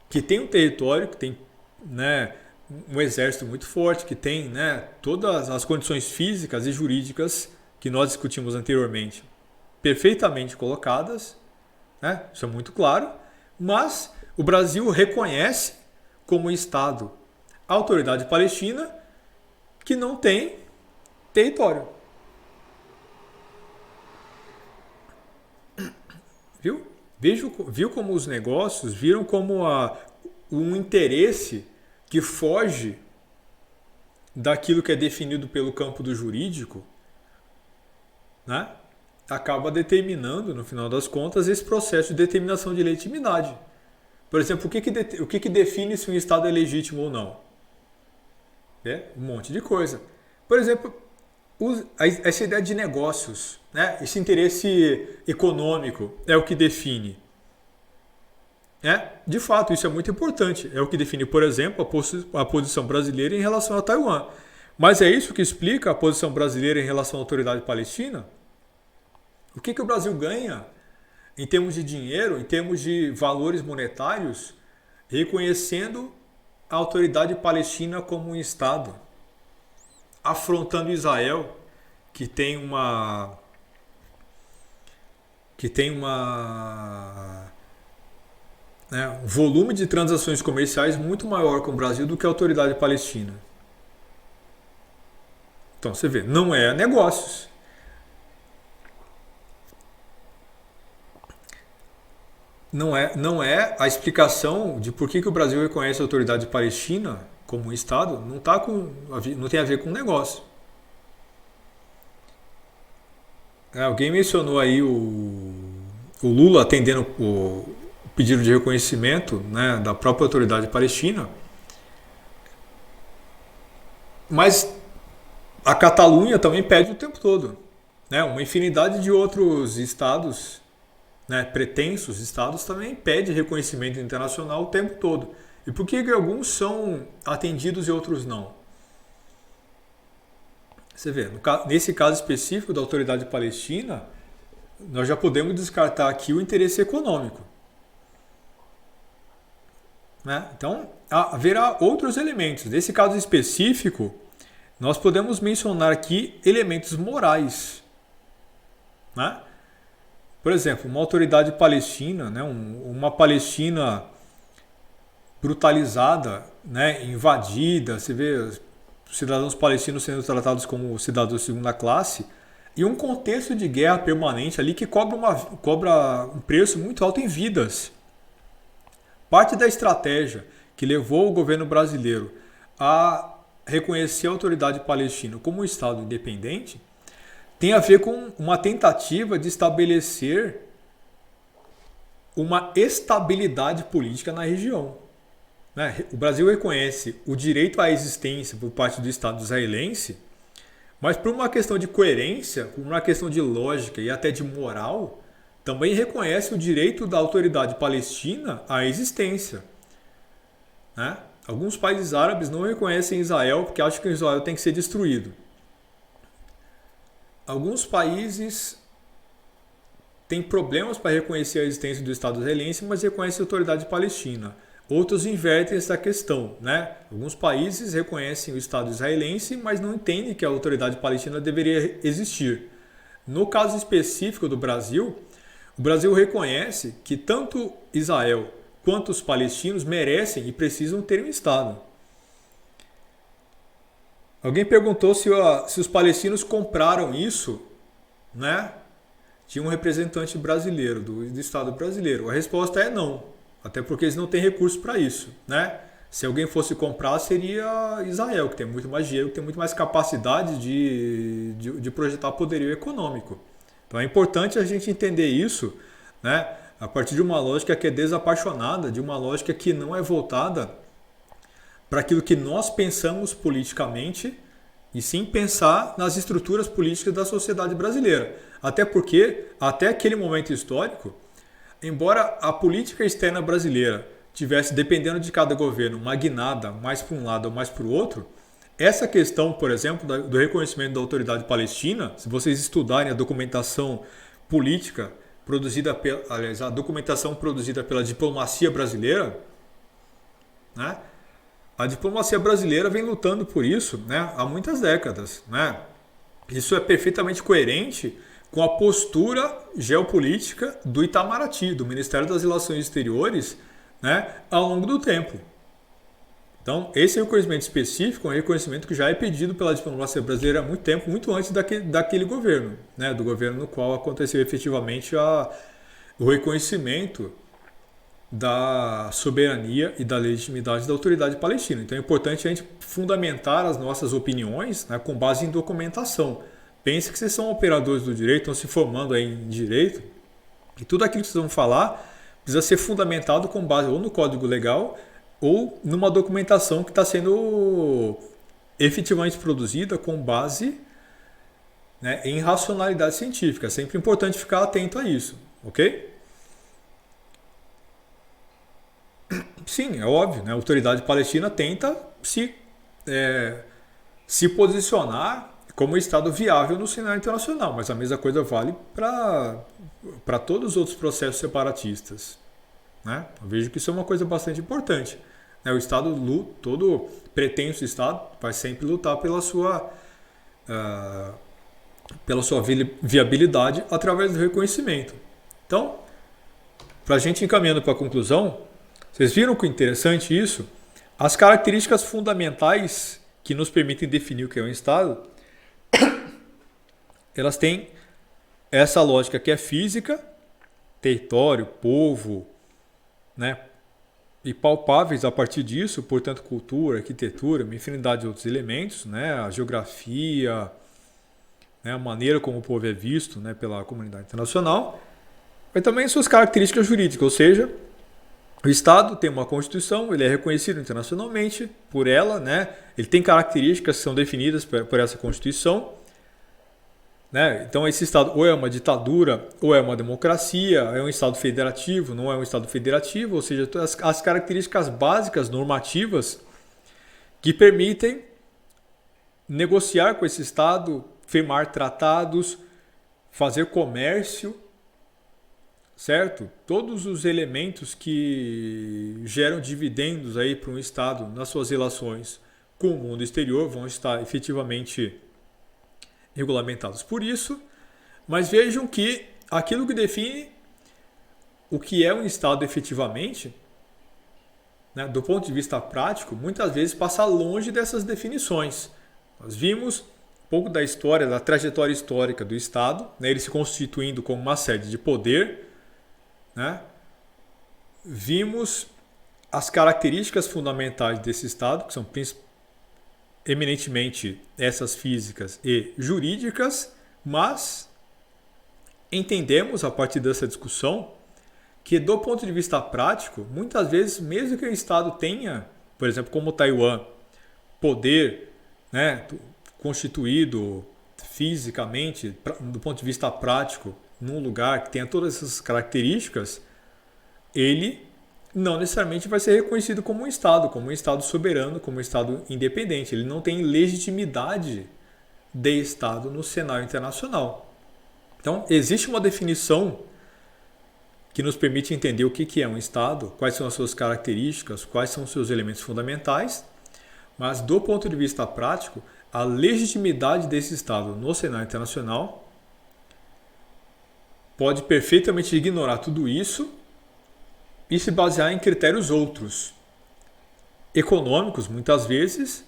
que tem um território, que tem, né, um exército muito forte, que tem, né, todas as condições físicas e jurídicas que nós discutimos anteriormente perfeitamente colocadas, né, isso é muito claro, mas o Brasil reconhece como Estado a autoridade palestina que não tem território. Viu como os negócios viram como um interesse que foge daquilo que é definido pelo campo do jurídico, né, acaba determinando, no final das contas, esse processo de determinação de legitimidade. Por exemplo, o que define se um Estado é legítimo ou não? Um monte de coisa. Por exemplo, essa ideia de negócios, né, esse interesse econômico é o que define. De fato, isso é muito importante. É o que define, por exemplo, a posição brasileira em relação a Taiwan. Mas é isso que explica a posição brasileira em relação à autoridade palestina? O que o Brasil ganha em termos de dinheiro, em termos de valores monetários, reconhecendo a autoridade palestina como um Estado, afrontando Israel, que tem uma um volume de transações comerciais muito maior com o Brasil do que a autoridade palestina. Então você vê, não é negócios. Não é a explicação de por que o Brasil reconhece a autoridade palestina como um Estado, não tem a ver com negócio. Alguém mencionou aí o Lula atendendo o pedido de reconhecimento, né, da própria autoridade palestina, mas a Catalunha também pede o tempo todo, né? Uma infinidade de outros estados, né, pretensos estados, também pede reconhecimento internacional o tempo todo. E por que alguns são atendidos e outros não? Você vê, nesse caso específico da autoridade palestina, nós já podemos descartar aqui o interesse econômico. Então, haverá outros elementos. Nesse caso específico, nós podemos mencionar aqui elementos morais. Por exemplo, uma autoridade palestina, uma Palestina brutalizada, invadida, você vê os cidadãos palestinos sendo tratados como cidadãos de segunda classe, e um contexto de guerra permanente ali que cobra um preço muito alto em vidas. Parte da estratégia que levou o governo brasileiro a reconhecer a autoridade palestina como um Estado independente tem a ver com uma tentativa de estabelecer uma estabilidade política na região. O Brasil reconhece o direito à existência por parte do Estado israelense, mas por uma questão de coerência, por uma questão de lógica e até de moral, também reconhece o direito da autoridade palestina à existência. Alguns países árabes não reconhecem Israel porque acham que Israel tem que ser destruído. Alguns países têm problemas para reconhecer a existência do Estado israelense, mas reconhecem a autoridade palestina. Outros invertem essa questão. Alguns países reconhecem o Estado israelense, mas não entendem que a autoridade palestina deveria existir. No caso específico do Brasil, o Brasil reconhece que tanto Israel quanto os palestinos merecem e precisam ter um Estado. Alguém perguntou se os palestinos compraram isso, de um representante brasileiro, do Estado brasileiro. A resposta é não, até porque eles não têm recursos para isso. Se alguém fosse comprar, seria Israel, que tem muito mais dinheiro, que tem muito mais capacidade de projetar poderio econômico. Então é importante a gente entender isso, a partir de uma lógica que é desapaixonada, de uma lógica que não é voltada para aquilo que nós pensamos politicamente, e sim pensar nas estruturas políticas da sociedade brasileira. Até porque, até aquele momento histórico, embora a política externa brasileira tivesse, dependendo de cada governo, uma guinada mais para um lado ou mais para o outro, essa questão, por exemplo, do reconhecimento da autoridade palestina, se vocês estudarem a documentação política produzida, a documentação produzida pela diplomacia brasileira, a diplomacia brasileira vem lutando por isso, há muitas décadas. Isso é perfeitamente coerente com a postura geopolítica do Itamaraty, do Ministério das Relações Exteriores, ao longo do tempo. Então, esse reconhecimento específico é um reconhecimento que já é pedido pela diplomacia brasileira há muito tempo, muito antes daquele governo, do governo no qual aconteceu efetivamente o reconhecimento da soberania e da legitimidade da autoridade palestina. Então é importante a gente fundamentar as nossas opiniões, né, com base em documentação. Pense que vocês são operadores do direito, estão se formando aí em direito, e tudo aquilo que vocês vão falar precisa ser fundamentado com base ou no código legal ou numa documentação que está sendo efetivamente produzida com base, né, em racionalidade científica. É sempre importante ficar atento a isso, ok? Sim, é óbvio, né? A autoridade palestina tenta se posicionar como um Estado viável no cenário internacional, mas a mesma coisa vale para todos os outros processos separatistas, né? Eu vejo que isso é uma coisa bastante importante, né? O Estado, todo pretenso Estado, vai sempre lutar pela sua viabilidade através do reconhecimento. Então, para a gente ir encaminhando para a conclusão, vocês viram que interessante isso? As características fundamentais que nos permitem definir o que é um Estado, elas têm essa lógica que é física, território, povo, né? E palpáveis a partir disso, portanto, cultura, arquitetura, uma infinidade de outros elementos, né? A geografia, né? A maneira como o povo é visto, né, pela comunidade internacional, mas também suas características jurídicas, ou seja, o Estado tem uma Constituição, ele é reconhecido internacionalmente por ela, né? Ele tem características que são definidas por essa Constituição, né? Então esse Estado ou é uma ditadura ou é uma democracia, é um Estado federativo, não é um Estado federativo, ou seja, as características básicas normativas que permitem negociar com esse Estado, firmar tratados, fazer comércio, certo? Todos os elementos que geram dividendos aí para um Estado nas suas relações com o mundo exterior vão estar efetivamente regulamentados por isso, mas vejam que aquilo que define o que é um Estado efetivamente, né, do ponto de vista prático, muitas vezes passa longe dessas definições. Nós vimos um pouco da história, da trajetória histórica do Estado, né, ele se constituindo como uma sede de poder, né? Vimos as características fundamentais desse Estado, que são eminentemente essas físicas e jurídicas, mas entendemos a partir dessa discussão que, do ponto de vista prático, muitas vezes, mesmo que o Estado tenha, por exemplo, como Taiwan, poder, né, constituído fisicamente, do ponto de vista prático, num lugar que tenha todas essas características, ele não necessariamente vai ser reconhecido como um Estado soberano, como um Estado independente. Ele não tem legitimidade de Estado no cenário internacional. Então, existe uma definição que nos permite entender o que é um Estado, quais são as suas características, quais são os seus elementos fundamentais, mas do ponto de vista prático, a legitimidade desse Estado no cenário internacional pode perfeitamente ignorar tudo isso e se basear em critérios outros, econômicos muitas vezes,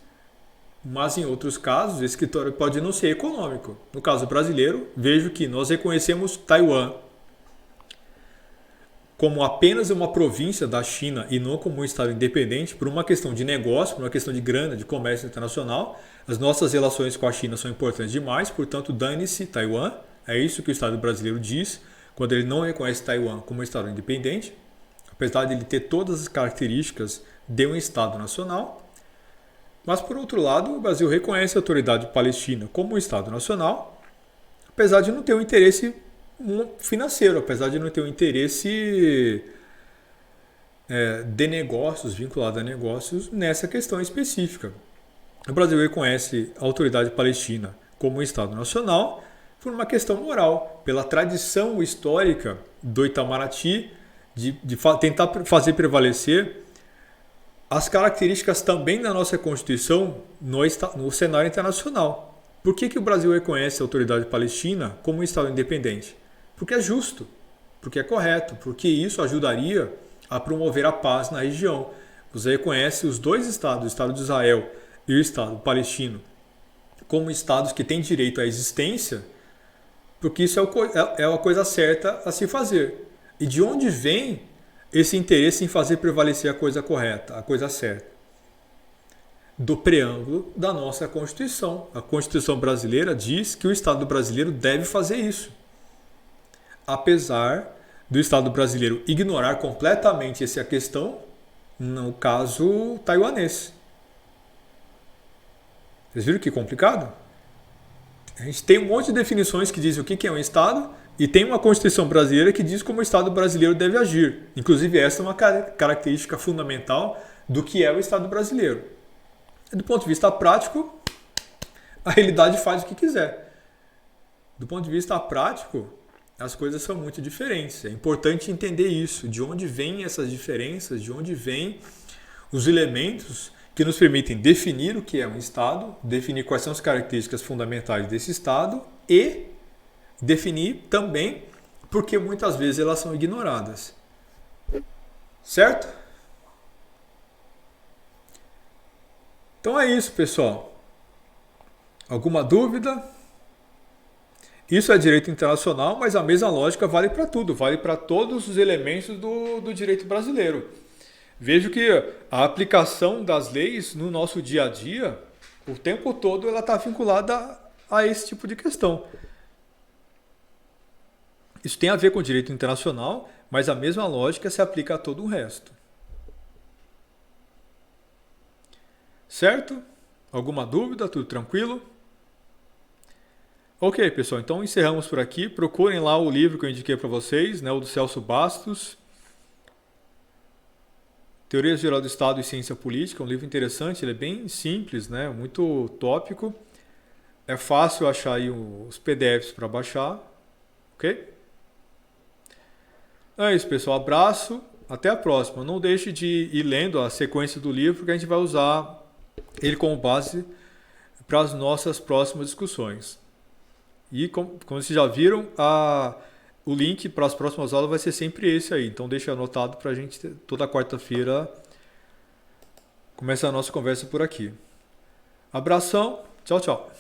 mas em outros casos esse critério pode não ser econômico. No caso brasileiro, vejo que nós reconhecemos Taiwan como apenas uma província da China e não como um Estado independente por uma questão de negócio, por uma questão de grana, de comércio internacional. As nossas relações com a China são importantes demais, portanto, dane-se Taiwan. É isso que o Estado brasileiro diz quando ele não reconhece Taiwan como um Estado independente, apesar de ele ter todas as características de um Estado nacional. Mas, por outro lado, o Brasil reconhece a autoridade palestina como um Estado nacional, apesar de não ter um interesse financeiro, apesar de não ter um interesse de negócios, vinculado a negócios nessa questão específica. O Brasil reconhece a autoridade palestina como um Estado nacional por uma questão moral, pela tradição histórica do Itamaraty de tentar fazer prevalecer as características também da nossa Constituição no cenário internacional. Por que o Brasil reconhece a autoridade palestina como um Estado independente? Porque é justo, porque é correto, porque isso ajudaria a promover a paz na região. Você reconhece os dois estados, o Estado de Israel e o Estado palestino, como estados que têm direito à existência, porque isso é a coisa certa a se fazer. E de onde vem esse interesse em fazer prevalecer a coisa correta, a coisa certa, do preâmbulo da nossa Constituição. A Constituição brasileira diz que o Estado brasileiro deve fazer isso. Apesar do Estado brasileiro ignorar completamente essa questão, no caso taiwanês. Vocês viram que complicado? A gente tem um monte de definições que dizem o que é um Estado e tem uma Constituição brasileira que diz como o Estado brasileiro deve agir. Inclusive, essa é uma característica fundamental do que é o Estado brasileiro. Do ponto de vista prático, a realidade faz o que quiser. Do ponto de vista prático, as coisas são muito diferentes. É importante entender isso, de onde vêm essas diferenças, de onde vêm os elementos que nos permitem definir o que é um Estado, definir quais são as características fundamentais desse Estado e definir também porque muitas vezes elas são ignoradas. Certo? Então é isso, pessoal. Alguma dúvida? Isso é direito internacional, mas a mesma lógica vale para tudo, vale para todos os elementos do direito brasileiro. Vejo que a aplicação das leis no nosso dia a dia, o tempo todo, ela está vinculada a esse tipo de questão. Isso tem a ver com o direito internacional, mas a mesma lógica se aplica a todo o resto. Certo? Alguma dúvida? Tudo tranquilo? Ok, pessoal, então encerramos por aqui. Procurem lá o livro que eu indiquei para vocês, né, o do Celso Bastos, Teoria Geral do Estado e Ciência Política, um livro interessante, ele é bem simples, né, muito tópico. É fácil achar aí os PDFs para baixar, ok? É isso, pessoal, abraço, até a próxima. Não deixe de ir lendo a sequência do livro, que a gente vai usar ele como base para as nossas próximas discussões. E como vocês já viram, o link para as próximas aulas vai ser sempre esse aí. Então deixa anotado para a gente toda quarta-feira começar a nossa conversa por aqui. Abração, tchau, tchau.